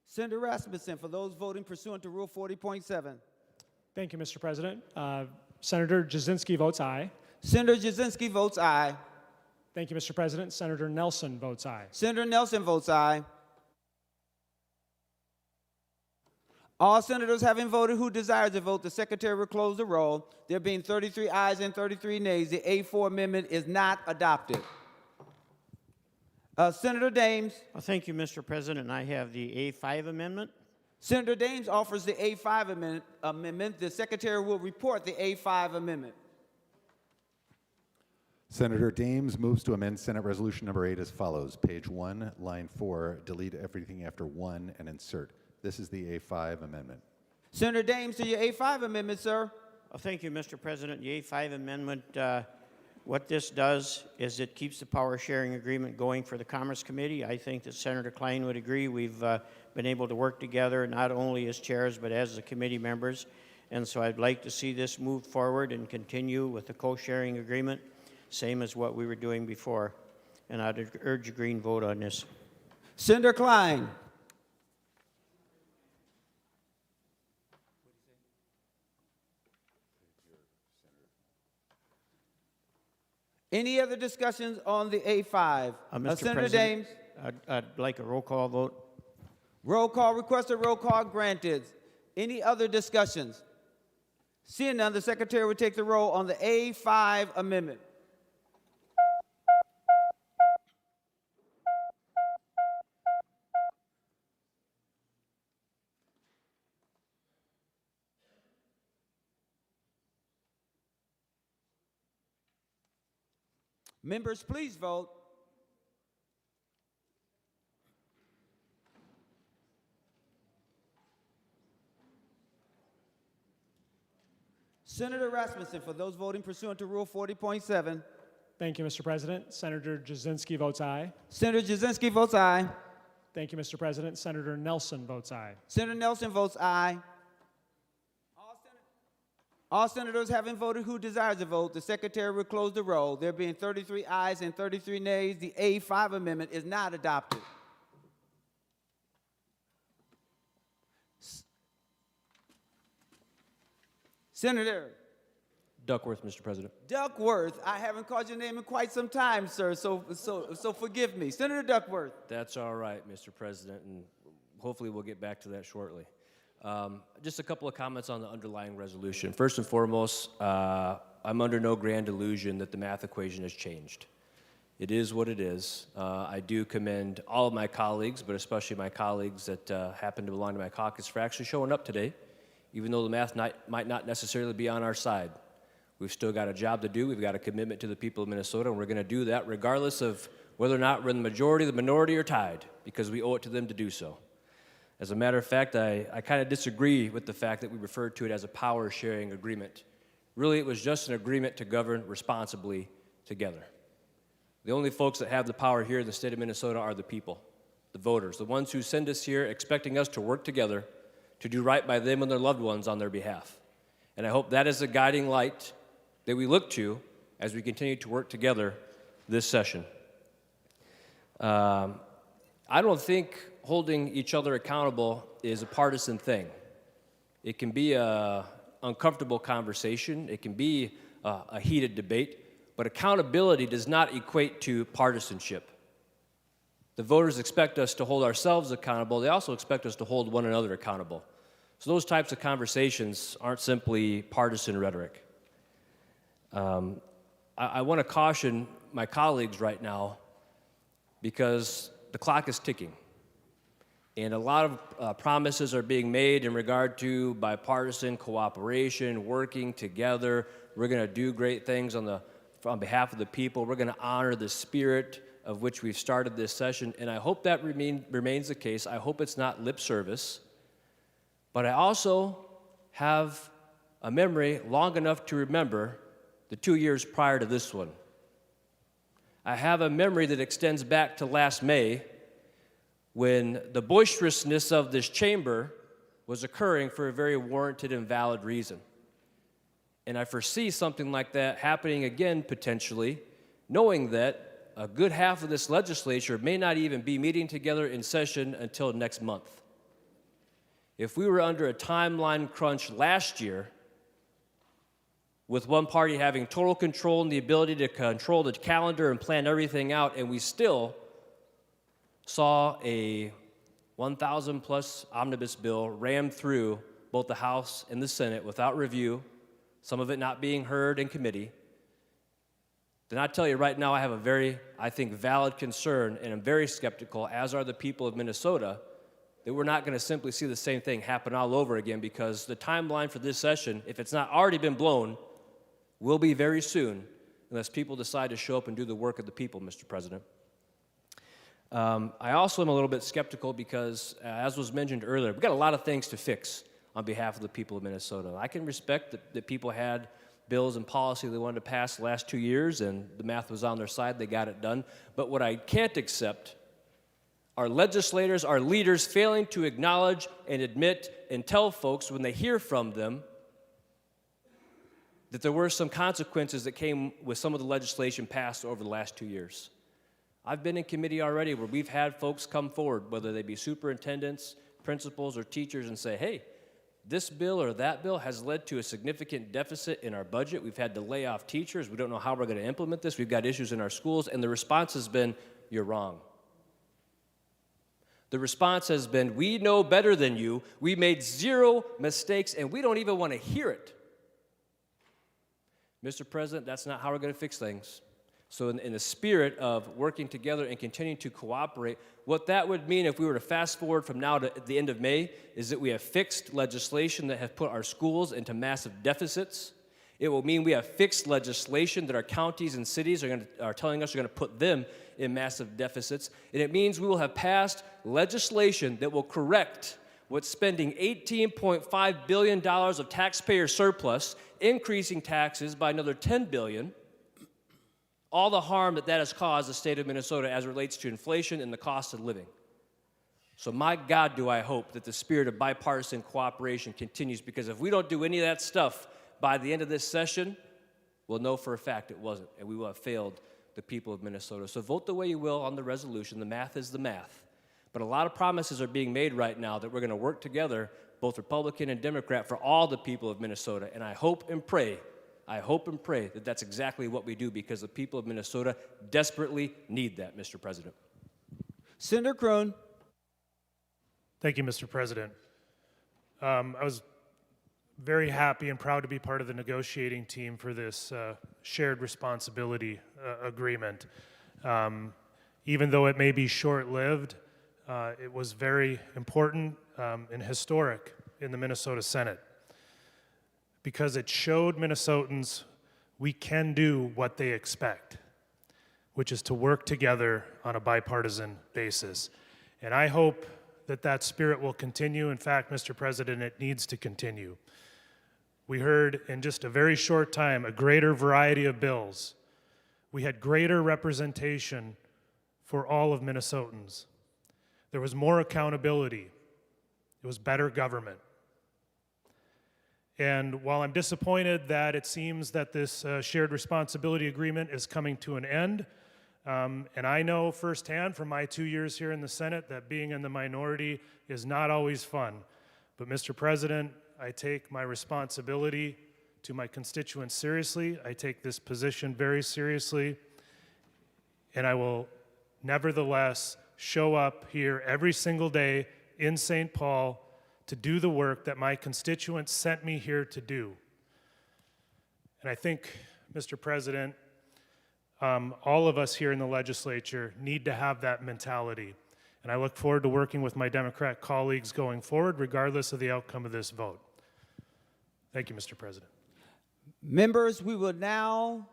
Senator Rasmussen, for those voting pursuant to Rule 40.7. Thank you, Mr. President. Senator Jasinski votes aye. Senator Jasinski votes aye. Thank you, Mr. President. Senator Nelson votes aye. Senator Nelson votes aye. All senators having voted who desire to vote, the Secretary will close the roll. There being 33 ayes and 33 nays, the A4 amendment is not adopted. Senator Dames. Well, thank you, Mr. President. I have the A5 amendment. Senator Dames offers the A5 amendment. The Secretary will report the A5 amendment. Senator Dames moves to amend Senate Resolution number 8 as follows. Page 1, line 4, delete everything after 1 and insert. This is the A5 amendment. Senator Dames, to your A5 amendment, sir. Well, thank you, Mr. President. The A5 amendment, what this does is it keeps the power sharing agreement going for the Commerce Committee. I think that Senator Klein would agree. We've been able to work together not only as chairs but as the committee members. And so I'd like to see this move forward and continue with the co-sharing agreement, same as what we were doing before. And I'd urge a green vote on this. Senator Klein. Any other discussions on the A5? Mr. Senator President, Dames? I'd like a roll call vote. Roll call requested, roll call granted. Any other discussions? Seeing none, the Secretary will take the roll on the A5 amendment. Members, please vote. Senator Rasmussen, for those voting pursuant to Rule 40.7. Thank you, Mr. President. Senator Jasinski votes aye. Senator Jasinski votes aye. Thank you, Mr. President. Senator Nelson votes aye. Senator Nelson votes aye. All senators having voted who desires to vote, the Secretary will close the roll. There being 33 ayes and 33 nays, the A5 amendment is not adopted. Senator Duckworth, Mr. President. Duckworth, I haven't called your name in quite some time, sir, so forgive me. Senator Duckworth. That's all right, Mr. President, and hopefully we'll get back to that shortly. Just a couple of comments on the underlying resolution. First and foremost, I'm under no grand illusion that the math equation has changed. It is what it is. I do commend all of my colleagues, but especially my colleagues that happen to belong to my caucus for actually showing up today, even though the math might not necessarily be on our side. We've still got a job to do. We've got a commitment to the people of Minnesota, and we're going to do that regardless of whether or not we're in the majority, the minority, or tied, because we owe it to them to do so. As a matter of fact, I kind of disagree with the fact that we referred to it as a power-sharing agreement. Really, it was just an agreement to govern responsibly together. The only folks that have the power here in the state of Minnesota are the people, the voters, the ones who send us here expecting us to work together to do right by them and their loved ones on their behalf. And I hope that is a guiding light that we look to as we continue to work together this session. I don't think holding each other accountable is a partisan thing. It can be an uncomfortable conversation. It can be a heated debate, but accountability does not equate to partisanship. The voters expect us to hold ourselves accountable. They also expect us to hold one another accountable. So those types of conversations aren't simply partisan rhetoric. I want to caution my colleagues right now because the clock is ticking. And a lot of promises are being made in regard to bipartisan cooperation, working together. We're going to do great things on behalf of the people. We're going to honor the spirit of which we've started this session, and I hope that remains the case. I hope it's not lip service. But I also have a memory long enough to remember the 2 years prior to this one. I have a memory that extends back to last May, when the boisterousness of this chamber was occurring for a very warranted and valid reason. And I foresee something like that happening again potentially, knowing that a good half of this legislature may not even be meeting together in session until next month. If we were under a timeline crunch last year, with one party having total control and the ability to control the calendar and plan everything out, and we still saw a 1,000-plus omnibus bill rammed through both the House and the Senate without review, some of it not being heard in committee, then I tell you right now I have a very, I think, valid concern, and I'm very skeptical, as are the people of Minnesota, that we're not going to simply see the same thing happen all over again, because the timeline for this session, if it's not already been blown, will be very soon, unless people decide to show up and do the work of the people, Mr. President. I also am a little bit skeptical because, as was mentioned earlier, we've got a lot of things to fix on behalf of the people of Minnesota. I can respect that people had bills and policy they wanted to pass the last 2 years, and the math was on their side, they got it done. But what I can't accept are legislators, our leaders failing to acknowledge and admit and tell folks when they hear from them that there were some consequences that came with some of the legislation passed over the last 2 years. I've been in committee already where we've had folks come forward, whether they be superintendents, principals, or teachers, and say, hey, this bill or that bill has led to a significant deficit in our budget. We've had to lay off teachers. We don't know how we're going to implement this. We've got issues in our schools. And the response has been, you're wrong. The response has been, we know better than you. We made zero mistakes, and we don't even want to hear it. Mr. President, that's not how we're going to fix things. So in the spirit of working together and continuing to cooperate, what that would mean if we were to fast forward from now to the end of May is that we have fixed legislation that has put our schools into massive deficits. It will mean we have fixed legislation that our counties and cities are telling us are going to put them in massive deficits. And it means we will have passed legislation that will correct what's spending $18.5 billion of taxpayer surplus, increasing taxes by another $10 billion, all the harm that has caused the state of Minnesota as it relates to inflation and the cost of living. So my God, do I hope that the spirit of bipartisan cooperation continues, because if we don't do any of that stuff by the end of this session, we'll know for a fact it wasn't, and we will have failed the people of Minnesota. So vote the way you will on the resolution. The math is the math. But a lot of promises are being made right now that we're going to work together, both Republican and Democrat, for all the people of Minnesota. And I hope and pray that that's exactly what we do, because the people of Minnesota desperately need that, Mr. President. Senator Krohn. Thank you, Mr. President. I was very happy and proud to be part of the negotiating team for this shared responsibility agreement. Even though it may be short-lived, it was very important and historic in the Minnesota Senate, because it showed Minnesotans we can do what they expect, which is to work together on a bipartisan basis. And I hope that that spirit will continue. In fact, Mr. President, it needs to continue. We heard in just a very short time a greater variety of bills. We had greater representation for all of Minnesotans. There was more accountability. It was better government. And while I'm disappointed that it seems that this shared responsibility agreement is coming to an end, and I know firsthand from my 2 years here in the Senate that being in the minority is not always fun. But Mr. President, I take my responsibility to my constituents seriously. I take this position very seriously, and I will nevertheless show up here every single day in St. Paul to do the work that my constituents sent me here to do. And I think, Mr. President, all of us here in the legislature need to have that mentality. And I look forward to working with my Democrat colleagues going forward, regardless of the outcome of this vote. Thank you, Mr. President. Members, we will now,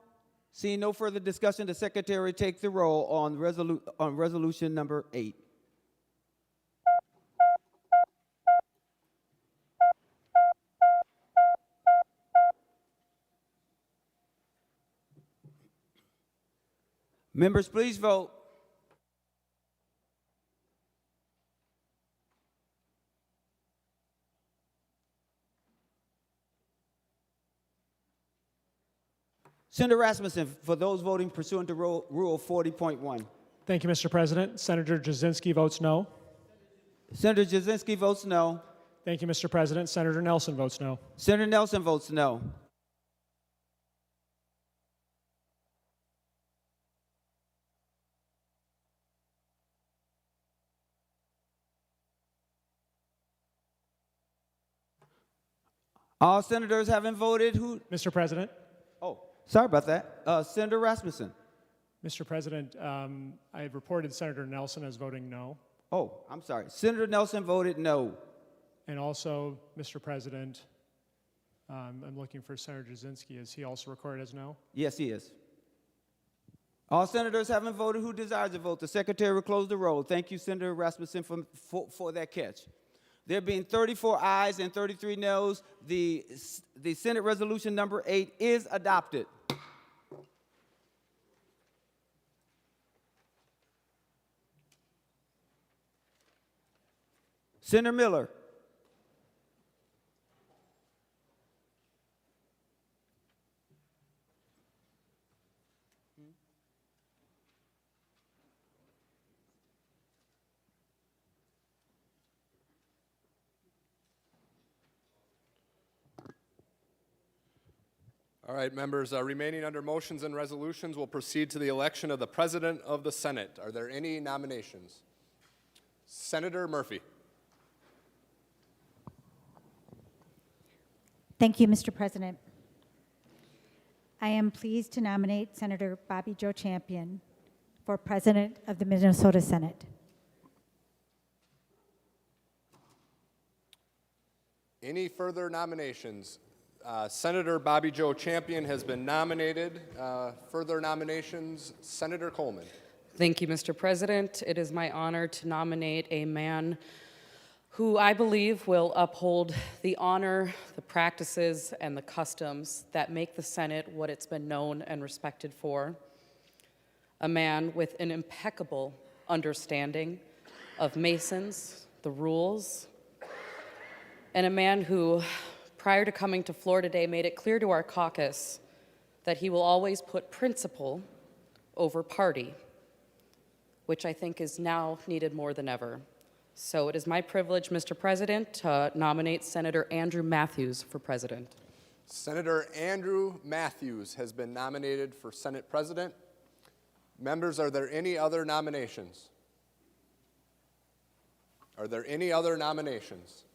seeing no further discussion, the Secretary take the roll on resolution number 8. Members, please vote. Senator Rasmussen, for those voting pursuant to Rule 40.1. Thank you, Mr. President. Senator Jasinski votes no. Senator Jasinski votes no. Thank you, Mr. President. Senator Nelson votes no. Senator Nelson votes no. All senators having voted who? Mr. President. Oh, sorry about that. Senator Rasmussen. Mr. President, I have reported Senator Nelson as voting no. Oh, I'm sorry. Senator Nelson voted no. And also, Mr. President, I'm looking for Senator Jasinski. Is he also recorded as no? Yes, he is. All senators having voted who desires to vote. The Secretary will close the roll. Thank you, Senator Rasmussen, for that catch. There being 34 ayes and 33 noes, the Senate Resolution number 8 is adopted. Senator Miller. All right, members, remaining under motions and resolutions, we'll proceed to the election of the President of the Senate. Are there any nominations? Senator Murphy. Thank you, Mr. President. I am pleased to nominate Senator Bobby Joe Champion for President of the Minnesota Senate. Any further nominations? Senator Bobby Joe Champion has been nominated. Further nominations? Senator Coleman. Thank you, Mr. President. It is my honor to nominate a man who I believe will uphold the honor, the practices, and the customs that make the Senate what it's been known and respected for. A man with an impeccable understanding of Masons, the rules, and a man who, prior to coming to floor today, made it clear to our caucus that he will always put principle over party, which I think is now needed more than ever. So it is my privilege, Mr. President, to nominate Senator Andrew Matthews for president. Senator Andrew Matthews has been nominated for Senate President. Members, are there any other nominations? Are there any other nominations?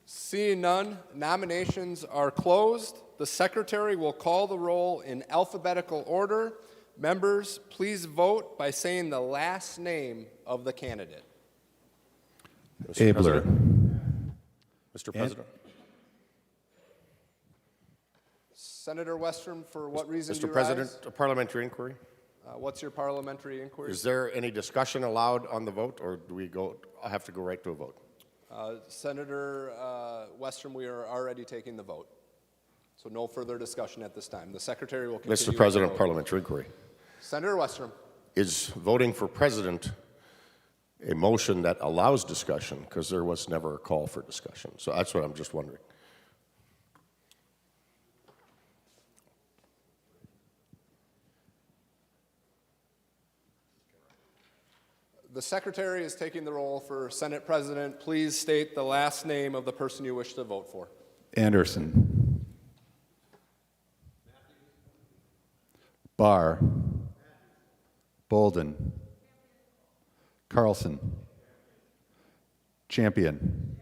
Seeing none, nominations are closed. The Secretary will call the roll in alphabetical order. Members, please vote by saying the last name of the candidate. Mr. President. Mr. President. Senator Westrom, for what reason do you Mr. President, rise? a parliamentary inquiry. What's your parliamentary inquiry? Is there any discussion allowed on the vote, or do we have to go right to a vote? Senator Westrom, we are already taking the vote. So no further discussion at this time. The Secretary will continue. Mr. President, parliamentary inquiry. Senator Westrom. Is voting for president a motion that allows discussion? Because there was never a call for discussion. So that's what I'm just wondering. The Secretary is taking the role for Senate President. Please state the last name of the person you wish to vote for. Anderson. Barr. Bolden. Carlson. Champion.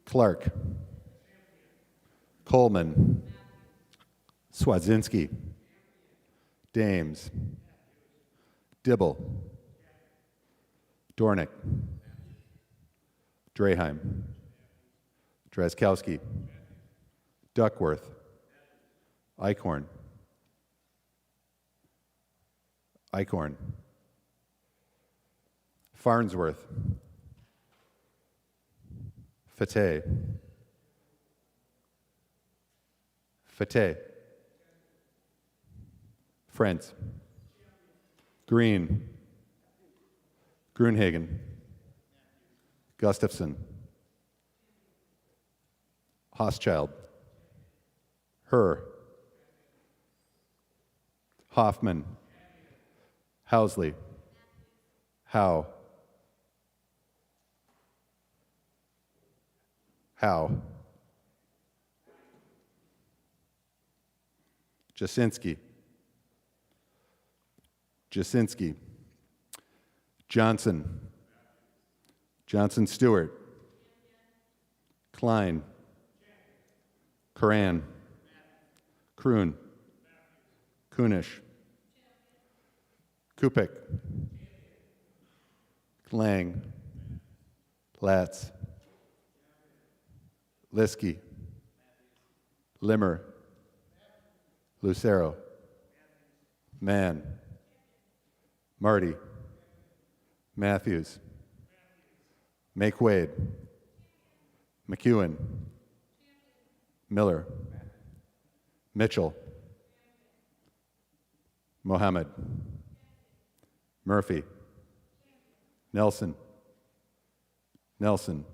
Clark. Coleman. Swazinski. Dames. Dibble. Dornick. Draheim. Drazkowski. Duckworth. Eichhorn. Eichhorn. Farnsworth. Fateh. Fateh. Frentz. Green. Grunhagen. Gustafson. Hoschild. Herr. Hoffman. Housley. Howe. Howe. Jasinski. Jasinski. Johnson. Johnson Stewart. Klein. Coran. Kroon. Kunish. Kupik. Lang. Latz. Liskey. Limmer. Lucero. Mann. Marty. Matthews. Make Wade. McEwen. Miller. Mitchell. Mohammed. Murphy. Nelson. Nelson.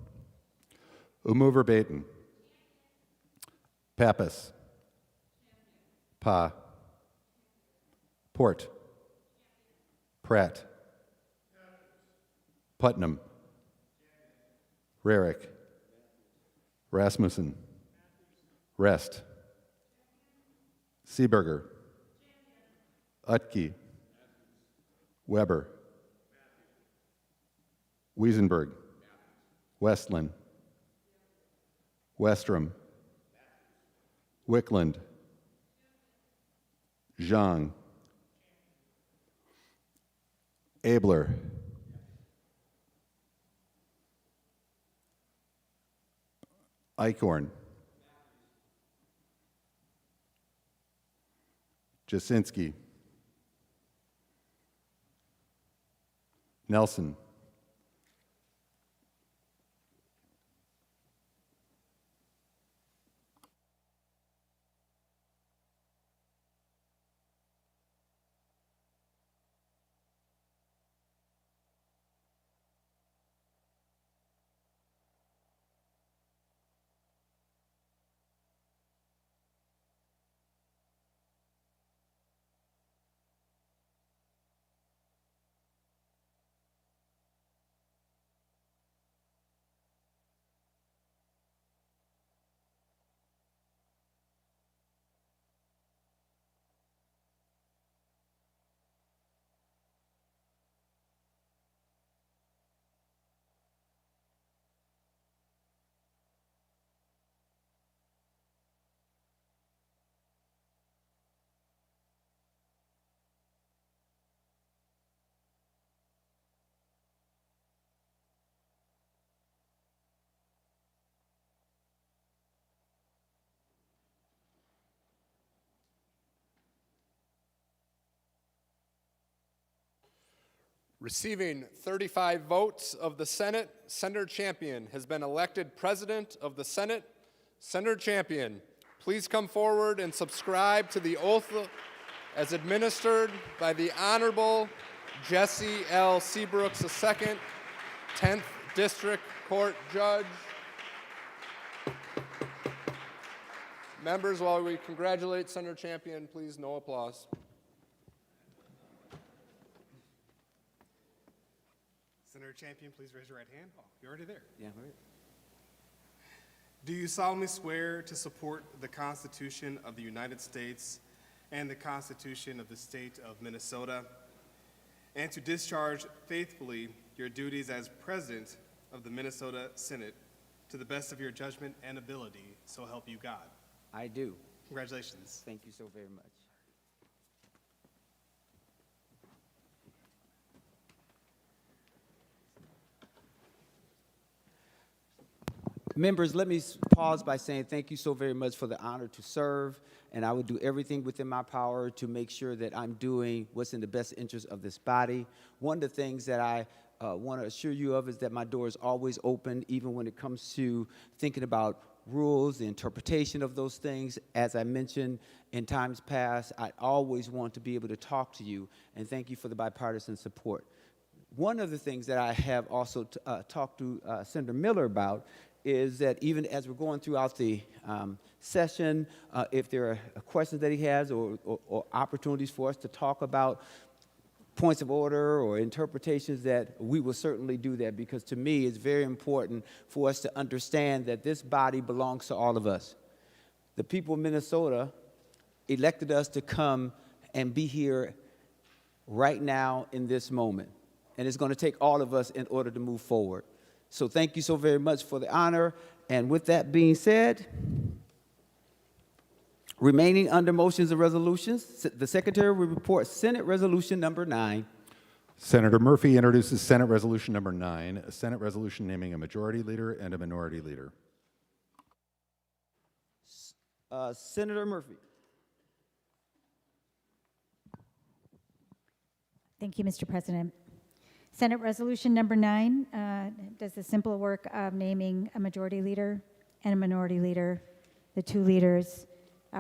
Umuver Baton. Pappas. Pa. Port. Pratt. Putnam. Rarick. Rasmussen. Rest. Seeberger. Utke. Weber. Wiesenberg. Westland. Westrom. Wickland. Zhang. Abler. Eichhorn. Jasinski. Nelson. Receiving 35 votes of the Senate, Senator Champion has been elected President of the Senate. Senator Champion, please come forward and subscribe to the oath as administered by the Honorable Jesse L. Seabrooks II, 10th District Court Judge. Members, while we congratulate Senator Champion, please no applause. Senator Champion, please raise your right hand. Oh, you're already there. Yeah, right. Do you solemnly swear to support the Constitution of the United States and the Constitution of the State of Minnesota, and to discharge faithfully your duties as President of the Minnesota Senate to the best of your judgment and ability, so help you God? I do. Congratulations. Thank you so very much. Members, let me pause by saying thank you so very much for the honor to serve, and I will do everything within my power to make sure that I'm doing what's in the best interest of this body. One of the things that I want to assure you of is that my door is always open, even when it comes to thinking about rules, the interpretation of those things. As I mentioned in times past, I always want to be able to talk to you, and thank you for the bipartisan support. One of the things that I have also talked to Senator Miller about is that even as we're going throughout the session, if there are questions that he has or opportunities for us to talk about points of order or interpretations, that we will certainly do that, because to me it's very important for us to understand that this body belongs to all of us. The people of Minnesota elected us to come and be here right now in this moment, and it's going to take all of us in order to move forward. So thank you so very much for the honor. And with that being said, remaining under motions and resolutions, the Secretary will report Senate Resolution number 9. Senator Murphy introduces Senate Resolution number 9, a Senate resolution naming a majority leader and a minority leader. Senator Murphy. Thank you, Mr. President. Senate Resolution number 9 does the simple work of naming a majority leader and a minority leader, the two leaders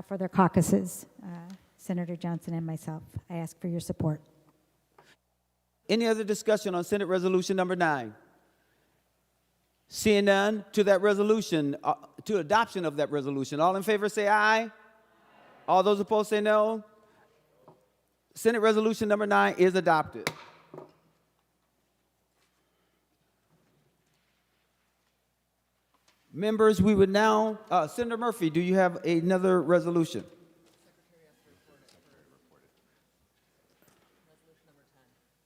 for their caucuses, Senator Johnson and myself. I ask for your support. Any other discussion on Senate Resolution number 9? Seeing none, to that resolution, to adoption of that resolution. All in favor say aye. All those opposed say no. Senate Resolution number 9 is adopted. Members, we would now, Senator Murphy, do you have another resolution?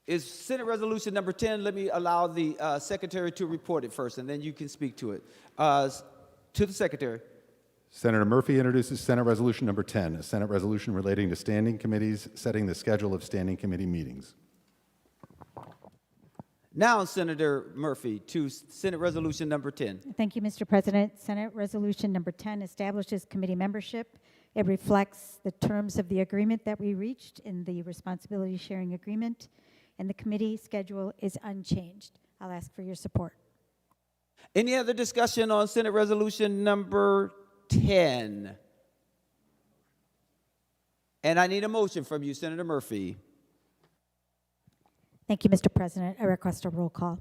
Is Senate Resolution number 10? Let me allow the Secretary to report it first, and then you can speak to it. To the Secretary. Senator Murphy introduces Senate Resolution number 10, a Senate resolution relating to standing committees, setting the schedule of standing committee meetings. Now, Senator Murphy, to Senate Resolution number 10. Thank you, Mr. President. Senate Resolution number 10 establishes committee membership. It reflects the terms of the agreement that we reached in the responsibility sharing agreement, and the committee schedule is unchanged. I'll ask for your support. Any other discussion on Senate Resolution number 10? And I need a motion from you, Senator Murphy. Thank you, Mr. President. I request a roll call.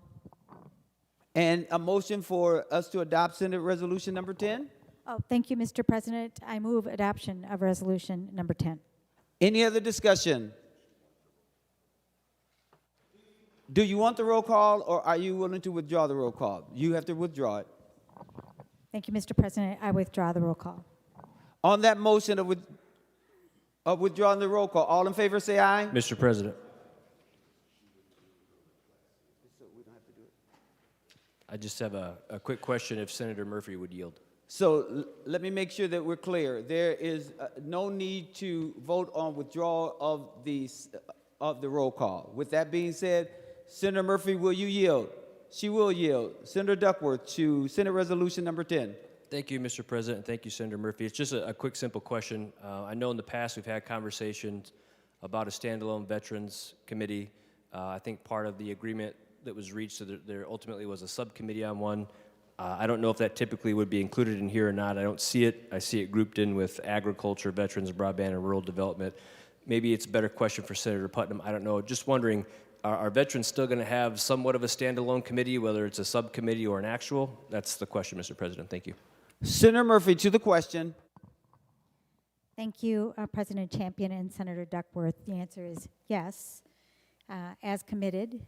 And a motion for us to adopt Senate Resolution number 10? Oh, thank you, Mr. President. I move adoption of Resolution number 10. Any other discussion? Do you want the roll call, or are you willing to withdraw the roll call? You have to withdraw it. Thank you, Mr. President. I withdraw the roll call. On that motion of withdrawing the roll call, all in favor say aye. Mr. President. I just have a quick question if Senator Murphy would yield. So let me make sure that we're clear. There is no need to vote on withdrawal of the roll call. With that being said, Senator Murphy, will you yield? She will yield. Senator Duckworth to Senate Resolution number 10. Thank you, Mr. President. Thank you, Senator Murphy. It's just a quick, simple question. I know in the past we've had conversations about a standalone Veterans Committee. I think part of the agreement that was reached, so there ultimately was a subcommittee on one. I don't know if that typically would be included in here or not. I don't see it. I see it grouped in with agriculture, veterans, broadband, and rural development. Maybe it's a better question for Senator Putnam. I don't know. Just wondering, are veterans still going to have somewhat of a standalone committee, whether it's a subcommittee or an actual? That's the question, Mr. President. Thank you. Senator Murphy to the question. Thank you, President Champion and Senator Duckworth. The answer is yes. As committed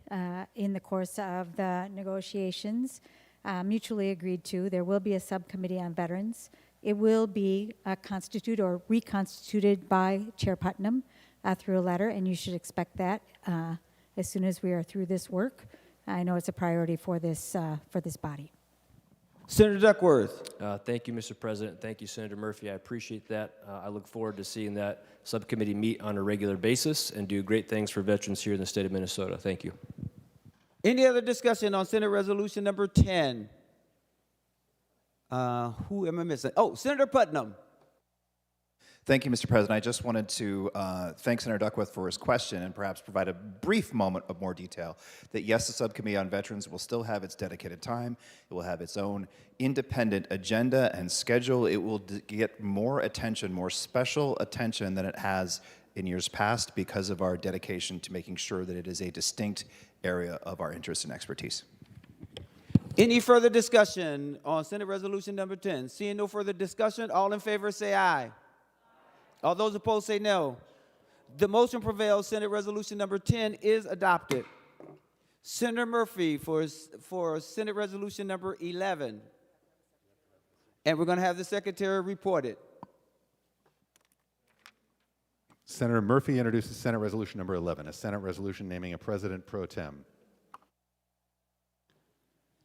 in the course of the negotiations, mutually agreed to. There will be a subcommittee on veterans. It will be constituted or reconstituted by Chair Putnam through a letter, and you should expect that as soon as we are through this work. I know it's a priority for this body. Senator Duckworth. Thank you, Mr. President. Thank you, Senator Murphy. I appreciate that. I look forward to seeing that subcommittee meet on a regular basis and do great things for veterans here in the state of Minnesota. Thank you. Any other discussion on Senate Resolution number 10? Who am I missing? Oh, Senator Putnam. Thank you, Mr. President. I just wanted to thank Senator Duckworth for his question and perhaps provide a brief moment of more detail that yes, the Subcommittee on Veterans will still have its dedicated time. It will have its own independent agenda and schedule. It will get more attention, more special attention than it has in years past because of our dedication to making sure that it is a distinct area of our interest and expertise. Any further discussion on Senate Resolution number 10? Seeing no further discussion, all in favor say aye. All those opposed say no. The motion prevails. Senate Resolution number 10 is adopted. Senator Murphy for Senate Resolution number 11. And we're going to have the Secretary report it. Senator Murphy introduces Senate Resolution number 11, a Senate resolution naming a President pro tem.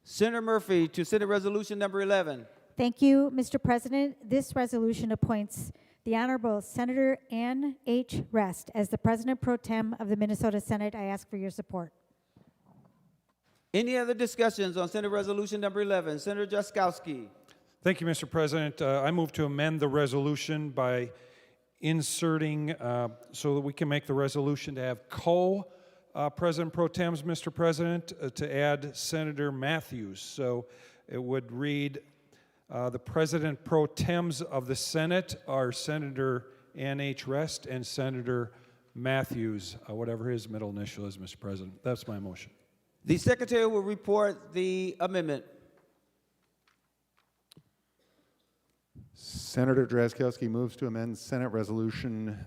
Senator Murphy to Senate Resolution number 11. Thank you, Mr. President. This resolution appoints the Honorable Senator Ann H. Rest as the President pro tem of the Minnesota Senate. I ask for your support. Any other discussions on Senate Resolution number 11? Senator Jaskowski. Thank you, Mr. President. I move to amend the resolution by inserting so that we can make the resolution to have co-President pro tems, Mr. President, to add Senator Matthews. So it would read, the President pro tems of the Senate are Senator Ann H. Rest and Senator Matthews, whatever his middle initial is, Mr. President. That's my motion. The Secretary will report the amendment. Senator Drazkowski moves to amend Senate Resolution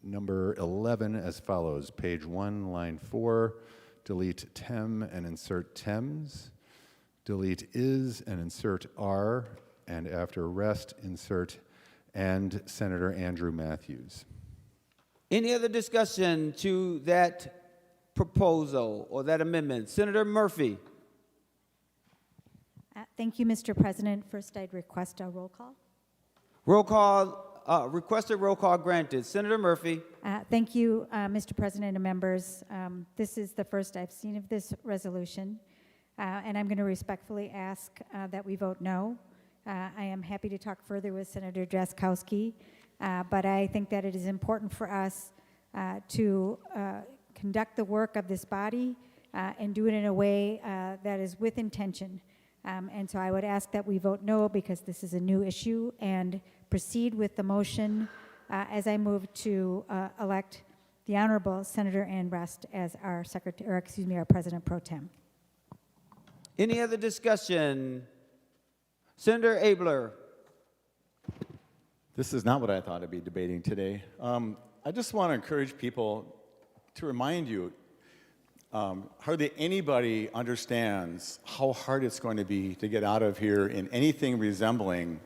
number 11 as follows. Page 1, line 4, delete tem and insert tems. Delete is and insert are, and after rest, insert and Senator Andrew Matthews. Any other discussion to that proposal or that amendment? Senator Murphy. Thank you, Mr. President. First, I'd request a roll call. Roll call, requested roll call granted. Senator Murphy. Thank you, Mr. President and members. This is the first I've seen of this resolution, and I'm going to respectfully ask that we vote no. I am happy to talk further with Senator Drazkowski, but I think that it is important for us to conduct the work of this body and do it in a way that is with intention. And so I would ask that we vote no because this is a new issue and proceed with the motion as I move to elect the Honorable Senator Ann Rest as our Secretary, or excuse me, our President pro tem. Any other discussion? Senator Abler. This is not what I thought I'd be debating today. I just want to encourage people to remind you, hardly anybody understands how hard it's going to be to get out of here in anything resembling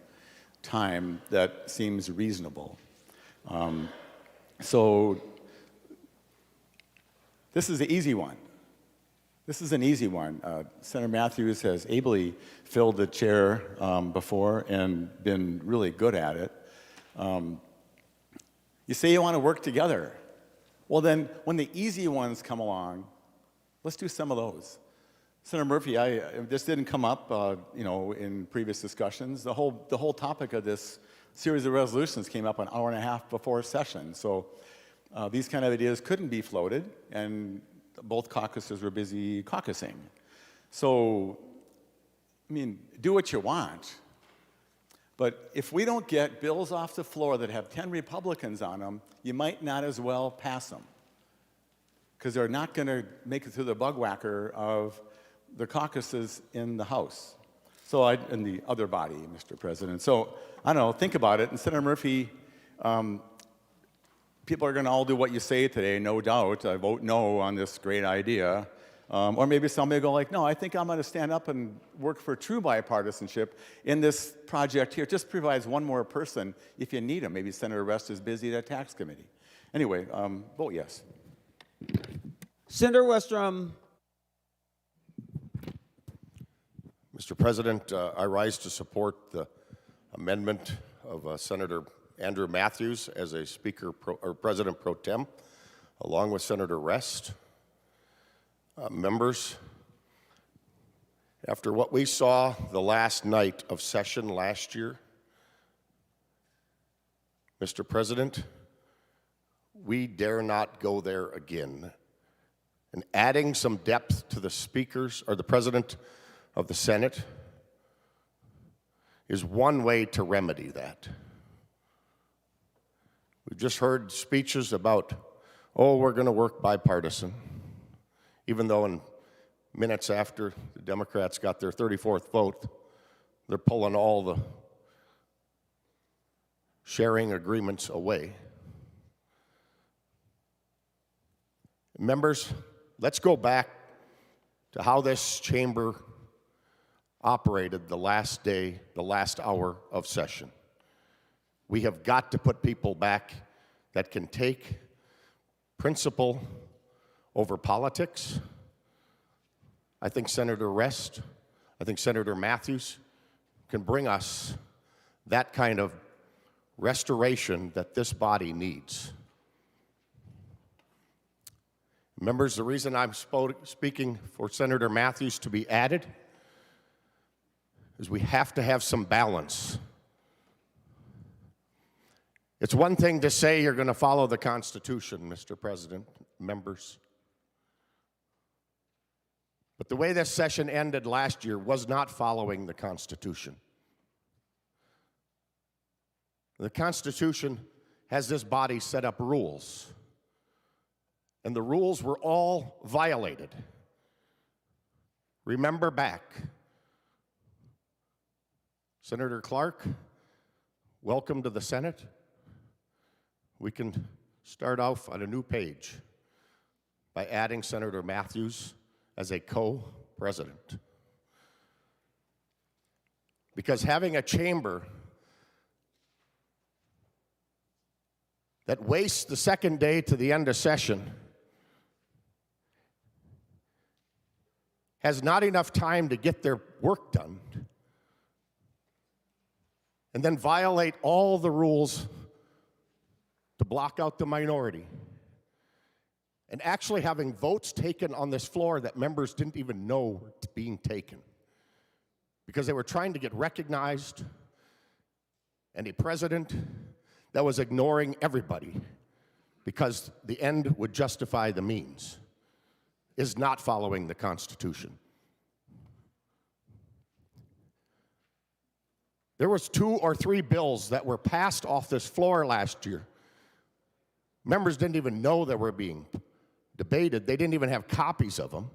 time that seems reasonable. So this is the easy one. This is an easy one. Senator Matthews has ably filled the chair before and been really good at it. You say you want to work together. Well, then, when the easy ones come along, let's do some of those. Senator Murphy, this didn't come up, in previous discussions. The whole topic of this series of resolutions came up an hour and a half before session. So these kind of ideas couldn't be floated, and both caucuses were busy caucusing. So, do what you want. But if we don't get bills off the floor that have 10 Republicans on them, you might not as well pass them, because they're not going to make it through the bug whacker of the caucuses in the House. So in the other body, Mr. President. So, I don't know, think about it. And Senator Murphy, people are going to all do what you say today, no doubt. I vote no on this great idea. Or maybe somebody will go like, no, I think I'm going to stand up and work for true bipartisanship in this project here. It just provides one more person if you need them. Maybe Senator West is busy at a tax committee. Anyway, vote yes. Senator Westrom. Mr. President, I rise to support the amendment of Senator Andrew Matthews as a Speaker or President pro tem, along with Senator Rest. Members, after what we saw the last night of session last year, Mr. President, we dare not go there again. And adding some depth to the speakers or the President of the Senate is one way to remedy that. We've just heard speeches about, oh, we're going to work bipartisan, even though in minutes after the Democrats got their 34th vote, they're pulling all the sharing agreements away. Members, let's go back to how this chamber operated the last day, the last hour of session. We have got to put people back that can take principle over politics. I think Senator Rest, I think Senator Matthews can bring us that kind of restoration that this body needs. Members, the reason I'm speaking for Senator Matthews to be added is we have to have some balance. It's one thing to say you're going to follow the Constitution, Mr. President, members. But the way this session ended last year was not following the Constitution. The Constitution has this body set up rules, and the rules were all violated. Remember back. Senator Clark, welcome to the Senate. We can start off on a new page by adding Senator Matthews as a co-president. Because having a chamber that wastes the second day to the end of session has not enough time to get their work done and then violate all the rules to block out the minority, and actually having votes taken on this floor that members didn't even know were being taken because they were trying to get recognized, and a president that was ignoring everybody because the end would justify the means is not following the Constitution. There was 2 or 3 bills that were passed off this floor last year. Members didn't even know they were being debated. They didn't even have copies of them.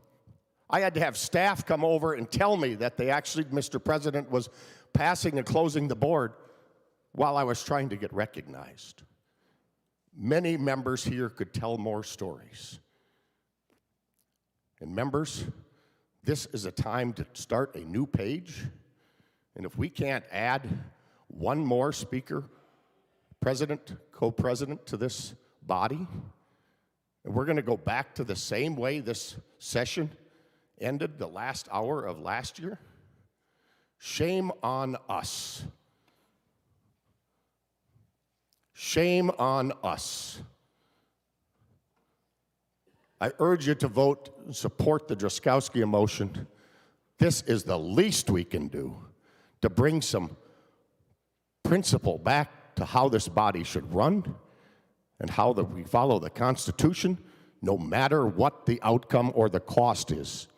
I had to have staff come over and tell me that they actually, Mr. President, was passing and closing the board while I was trying to get recognized. Many members here could tell more stories. And members, this is a time to start a new page. And if we can't add one more speaker, president, co-president to this body, and we're going to go back to the same way this session ended the last hour of last year, shame on us. Shame on us. I urge you to vote and support the Drazkowski motion. This is the least we can do to bring some principle back to how this body should run and how we follow the Constitution, no matter what the outcome or the cost is.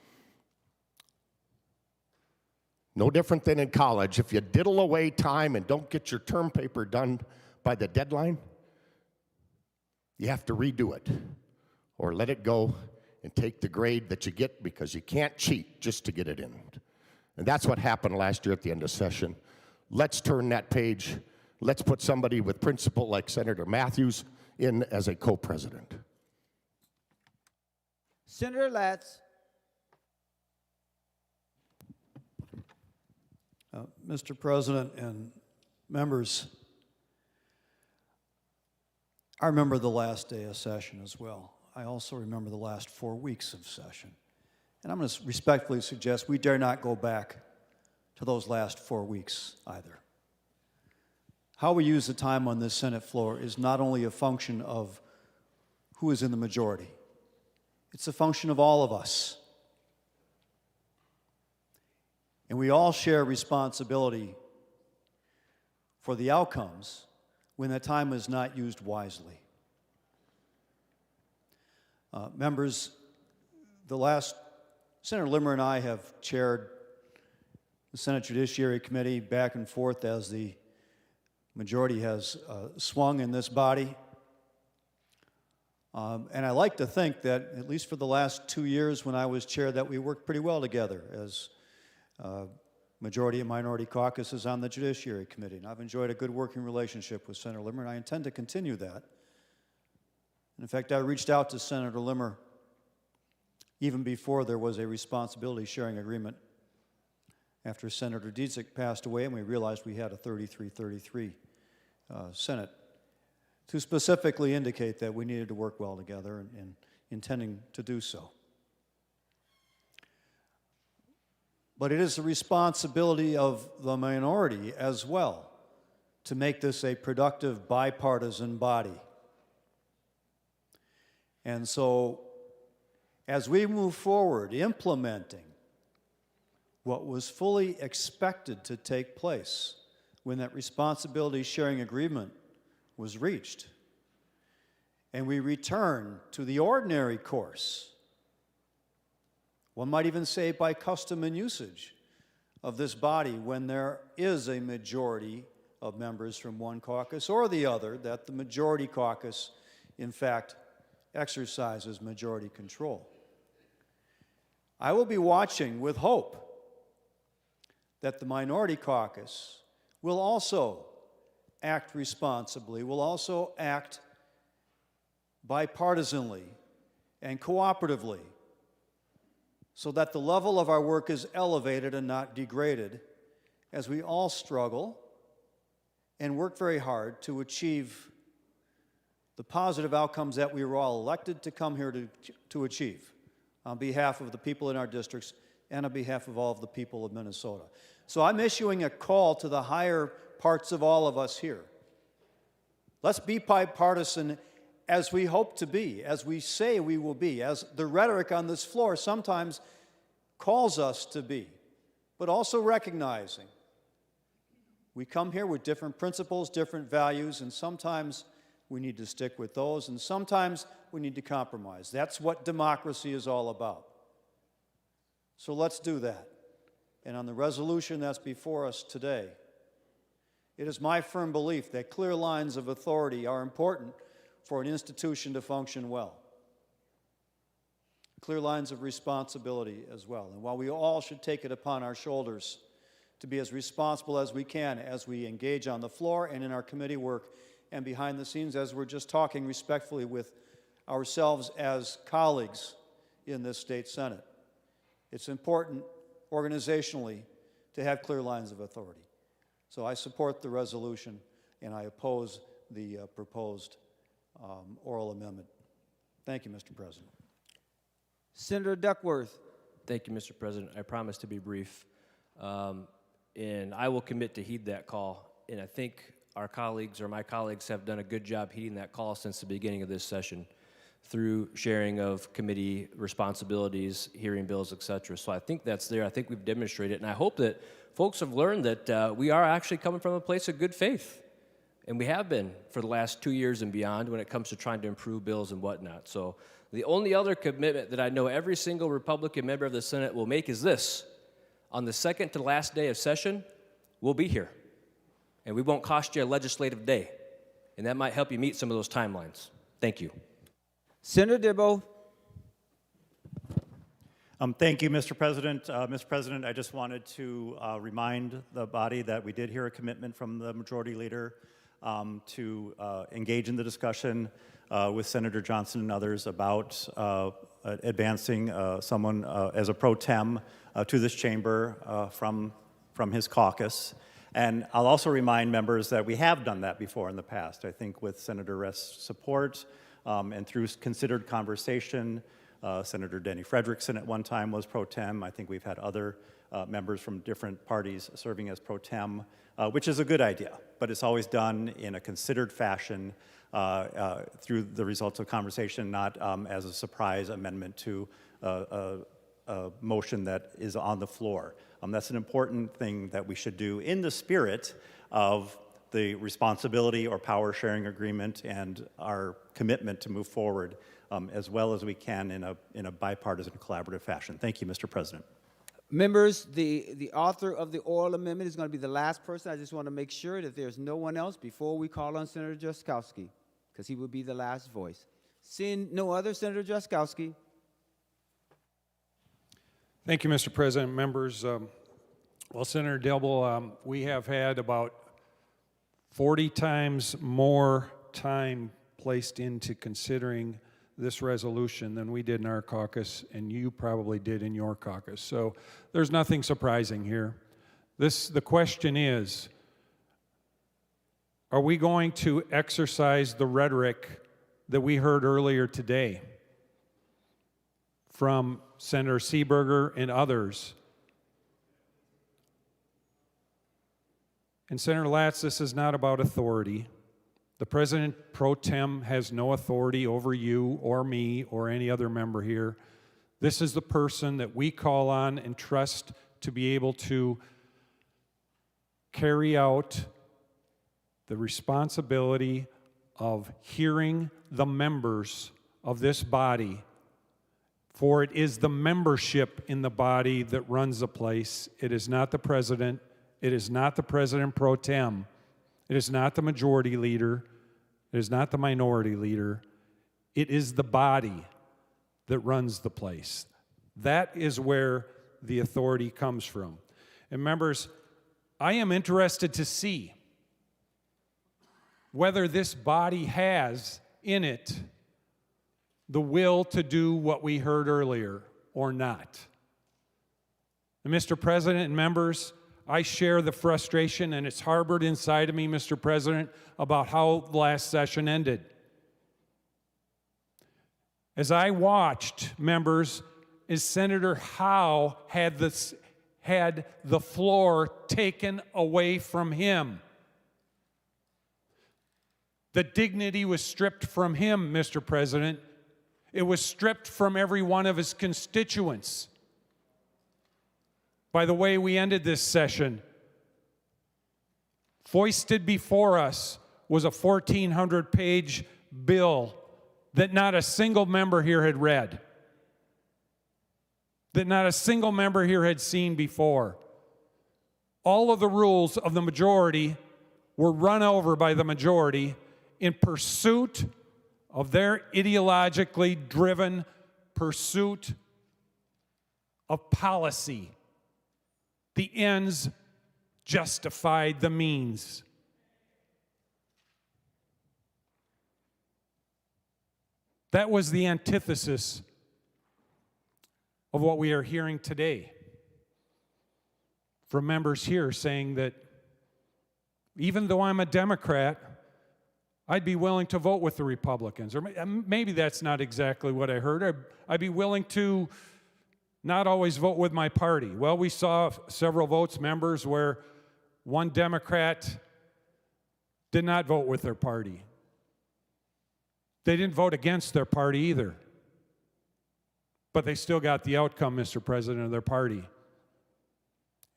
No different than in college. If you diddle away time and don't get your term paper done by the deadline, you have to redo it or let it go and take the grade that you get because you can't cheat just to get it in. And that's what happened last year at the end of session. Let's turn that page. Let's put somebody with principle like Senator Matthews in as a co-president. Senator Latz. Mr. President and members, I remember the last day of session as well. I also remember the last 4 weeks of session. And I'm going to respectfully suggest we dare not go back to those last 4 weeks either. How we use the time on this Senate floor is not only a function of who is in the majority, it's a function of all of us. And we all share responsibility for the outcomes when that time is not used wisely. Members, Senator Limmer and I have chaired the Senate Judiciary Committee back and forth as the majority has swung in this body. And I like to think that, at least for the last 2 years when I was chair, that we worked pretty well together as majority and minority caucuses on the Judiciary Committee. And I've enjoyed a good working relationship with Senator Limmer, and I intend to continue that. And in fact, I reached out to Senator Limmer even before there was a responsibility sharing agreement after Senator Dietzick passed away, and we realized we had a 33-33 Senate, to specifically indicate that we needed to work well together and intending to do so. But it is the responsibility of the minority as well to make this a productive bipartisan body. And so, as we move forward implementing what was fully expected to take place when that responsibility sharing agreement was reached, and we return to the ordinary course, one might even say by custom and usage of this body, when there is a majority of members from one caucus or the other, that the majority caucus, in fact, exercises majority control. I will be watching with hope that the minority caucus will also act responsibly, will also act bipartisanly and cooperatively, so that the level of our work is elevated and not degraded as we all struggle and work very hard to achieve the positive outcomes that we were all elected to come here to achieve on behalf of the people in our districts and on behalf of all of the people of Minnesota. So I'm issuing a call to the higher parts of all of us here. Let's be bipartisan as we hope to be, as we say we will be, as the rhetoric on this floor sometimes calls us to be, but also recognizing we come here with different principles, different values, and sometimes we need to stick with those, and sometimes we need to compromise. That's what democracy is all about. So let's do that. And on the resolution that's before us today, it is my firm belief that clear lines of authority are important for an institution to function well. Clear lines of responsibility as well. And while we all should take it upon our shoulders to be as responsible as we can as we engage on the floor and in our committee work and behind the scenes, as we're just talking respectfully with ourselves as colleagues in this state Senate, it's important organizationally to have clear lines of authority. So I support the resolution and I oppose the proposed oral amendment. Thank you, Mr. President. Senator Duckworth. Thank you, Mr. President. I promise to be brief. And I will commit to heed that call. And I think our colleagues or my colleagues have done a good job heeding that call since the beginning of this session through sharing of committee responsibilities, hearing bills, et cetera. So I think that's there. I think we've demonstrated it. And I hope that folks have learned that we are actually coming from a place of good faith. And we have been for the last 2 years and beyond when it comes to trying to improve bills and whatnot. So the only other commitment that I know every single Republican member of the Senate will make is this: on the second to last day of session, we'll be here. And we won't cost you a legislative day. And that might help you meet some of those timelines. Thank you. Senator Dibble. Thank you, Mr. President. Mr. President, I just wanted to remind the body that we did hear a commitment from the Majority Leader to engage in the discussion with Senator Johnson and others about advancing someone as a pro tem to this chamber from from his caucus. And I'll also remind members that we have done that before in the past. I think with Senator Rest's support and through considered conversation, Senator Denny Frederickson at one time was pro tem. I think we've had other members from different parties serving as pro tem, which is a good idea, but it's always done in a considered fashion through the results of conversation, not as a surprise amendment to a motion that is on the floor. That's an important thing that we should do in the spirit of the responsibility or power sharing agreement and our commitment to move forward as well as we can in a bipartisan collaborative fashion. Thank you, Mr. President. Members, the author of the oral amendment is going to be the last person. I just want to make sure that there's no one else before we call on Senator Jaskowski, because he will be the last voice. Seeing no other, Senator Jaskowski. Thank you, Mr. President. Members, well, Senator Dilbel, we have had about 40 times more time placed into considering this resolution than we did in our caucus, and you probably did in your caucus. So there's nothing surprising here. The question is, are we going to exercise the rhetoric that we heard earlier today from Senator Seeberger and others? And Senator Latz, this is not about authority. The President pro tem has no authority over you or me or any other member here. This is the person that we call on and trust to be able to carry out the responsibility of hearing the members of this body. For it is the membership in the body that runs the place. It is not the President. It is not the President pro tem. It is not the majority leader. It is not the minority leader. It is the body that runs the place. That is where the authority comes from. And members, I am interested to see whether this body has in it the will to do what we heard earlier or not. And Mr. President and members, I share the frustration, and it's harbored inside of me, Mr. President, about how the last session ended. As I watched, members, as Senator Howe had the floor taken away from him. The dignity was stripped from him, Mr. President. It was stripped from every one of his constituents. By the way we ended this session, foisted before us was a 1,400-page bill that not a single member here had read, that not a single member here had seen before. All of the rules of the majority were run over by the majority in pursuit of their ideologically driven pursuit of policy. The ends justified the means. That was the antithesis of what we are hearing today from members here saying that even though I'm a Democrat, I'd be willing to vote with the Republicans. Or maybe that's not exactly what I heard. I'd be willing to not always vote with my party. Well, we saw several votes, members, where one Democrat did not vote with their party. They didn't vote against their party either. But they still got the outcome, Mr. President, of their party.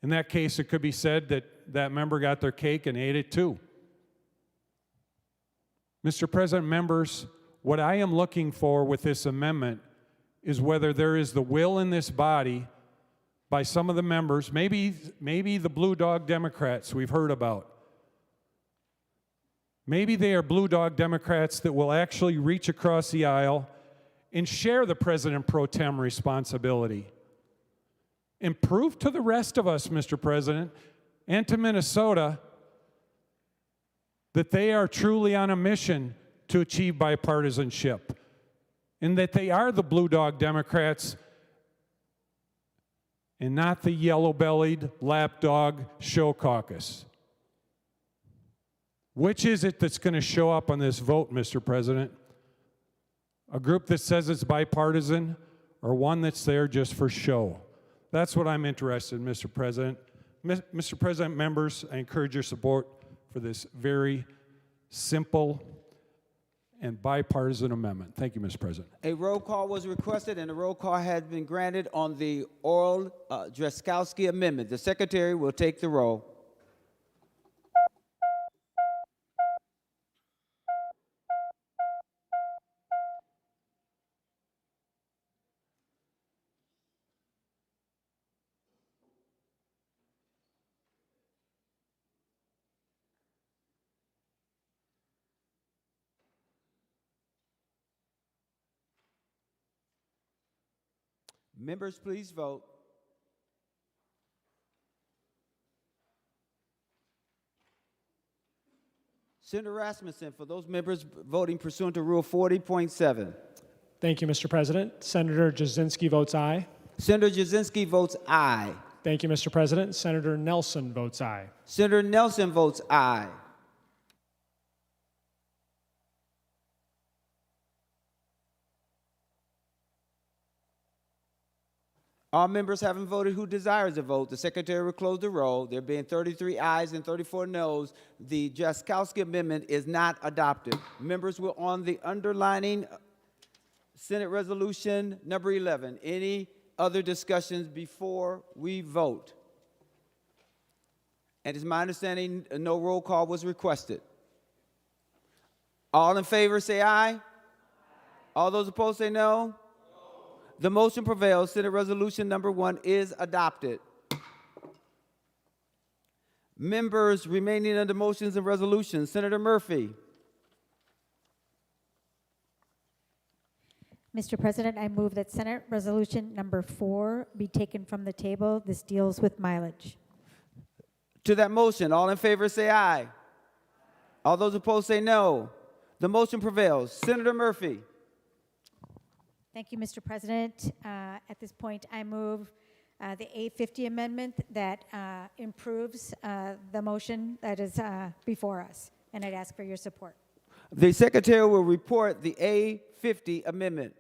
In that case, it could be said that that member got their cake and ate it too. Mr. President, members, what I am looking for with this amendment is whether there is the will in this body by some of the members, maybe the Blue Dog Democrats we've heard about. Maybe they are Blue Dog Democrats that will actually reach across the aisle and share the President pro tem responsibility. And prove to the rest of us, Mr. President, and to Minnesota, that they are truly on a mission to achieve bipartisanship, and that they are the Blue Dog Democrats, and not the yellow-bellied lapdog show caucus. Which is it that's going to show up on this vote, Mr. President? A group that says it's bipartisan, or one that's there just for show? That's what I'm interested in, Mr. President. Mr. President, members, I encourage your support for this very simple and bipartisan amendment. Thank you, Mr. President. A roll call was requested, and a roll call has been granted on the oral Drazkowski amendment. The secretary will take the roll. Members, please vote. Senator Rasmussen, for those members voting pursuant to Rule 40.7. Thank you, Mr. President. Senator Jasinski votes aye. Senator Jasinski votes aye. Thank you, Mr. President. Senator Nelson votes aye. Senator Nelson votes aye. All members having voted who desires to vote, the secretary will close the roll. There being 33 ayes and 34 noes, the Drazkowski amendment is not adopted. Members will on the underlining Senate Resolution number 11. Any other discussions before we vote? And it's my understanding no roll call was requested. All in favor say aye. All those opposed say no. The motion prevails. Senate Resolution number 1 is adopted. Members remaining under motions and resolutions. Senator Murphy. Mr. President, I move that Senate Resolution number 4 be taken from the table. This deals with mileage. To that motion, all in favor say aye. All those opposed say no. The motion prevails. Senator Murphy. Thank you, Mr. President. At this point, I move the A50 amendment that improves the motion that is before us, and I'd ask for your support. The secretary will report the A50 amendment.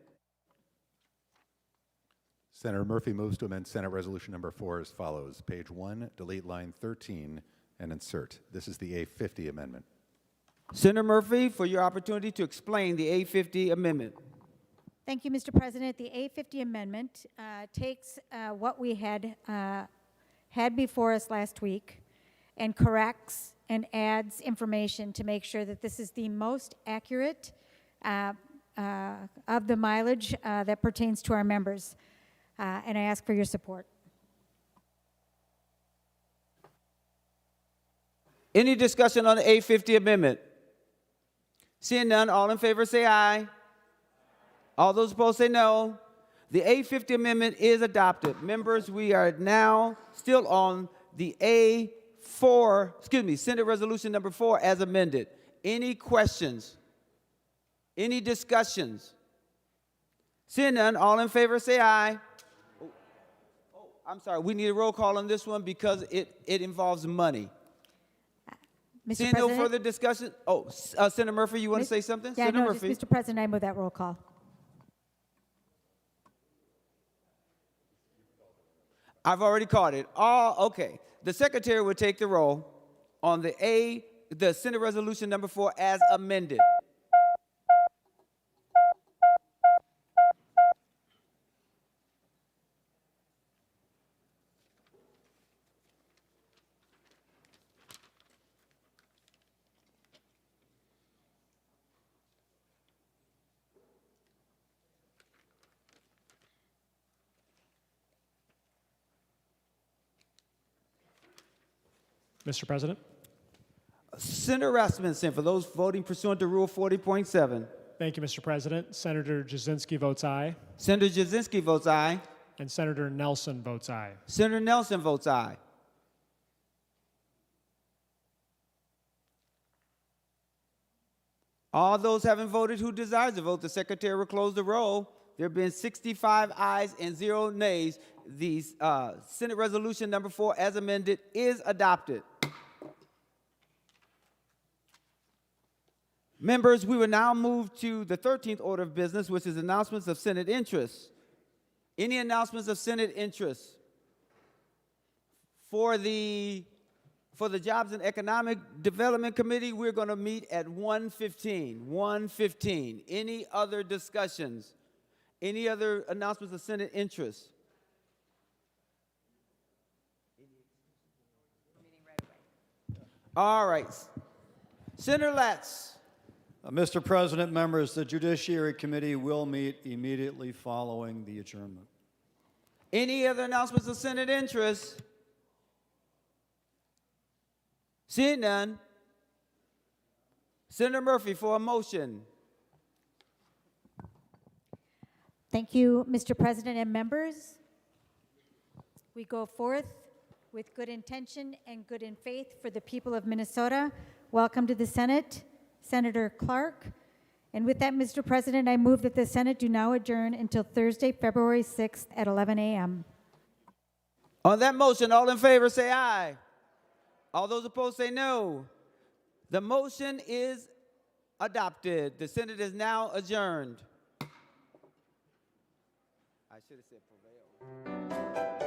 Senator Murphy moves to amend Senate Resolution number 4 as follows. Page 1, delete line 13, and insert. This is the A50 amendment. Senator Murphy, for your opportunity to explain the A50 amendment. Thank you, Mr. President. The A50 amendment takes what we had before us last week and corrects and adds information to make sure that this is the most accurate of the mileage that pertains to our members. And I ask for your support. Any discussion on the A50 amendment? Seeing none, all in favor say aye. All those opposed say no. The A50 amendment is adopted. Members, we are now still on the Senate Resolution number 4 as amended. Any questions? Any discussions? Seeing none, all in favor say aye. I'm sorry, we need a roll call on this one because it involves money. Mr. Seeing President, no further discussion. Senator Murphy, you want to say something? Yeah, Senator no, Murphy. Mr. President, I move that roll call. I've already called it. Okay. The secretary will take the roll on the Senate Resolution number 4 as amended. Mr. President. Senator Rasmussen, for those voting pursuant to Rule 40.7. Thank you, Mr. President. Senator Jasinski votes aye. Senator Jasinski votes aye. And Senator Nelson votes aye. Senator Nelson votes aye. All those having voted who desires to vote, the secretary will close the roll. There have been 65 ayes and 0 nays. The Senate Resolution number 4, as amended, is adopted. Members, we will now move to the 13th order of business, which is announcements of Senate interest. Any announcements of Senate interest? For the Jobs and Economic Development Committee, we're going to meet at 1:15. 1:15. Any other discussions? Any other announcements of Senate interest? All right. Senator Latz. Mr. President, members, the Judiciary Committee will meet immediately following the adjournment. Any other announcements of Senate interest? Seeing none. Senator Murphy for a motion. Thank you, Mr. President and members. We go forth with good intention and good in faith for the people of Minnesota. Welcome to the Senate, Senator Clark. And with that, Mr. President, I move that the Senate do now adjourn until Thursday, February 6th at 11 a.m. On that motion, all in favor say aye. All those opposed say no. The motion is adopted. The Senate is now adjourned. I should have said prevail.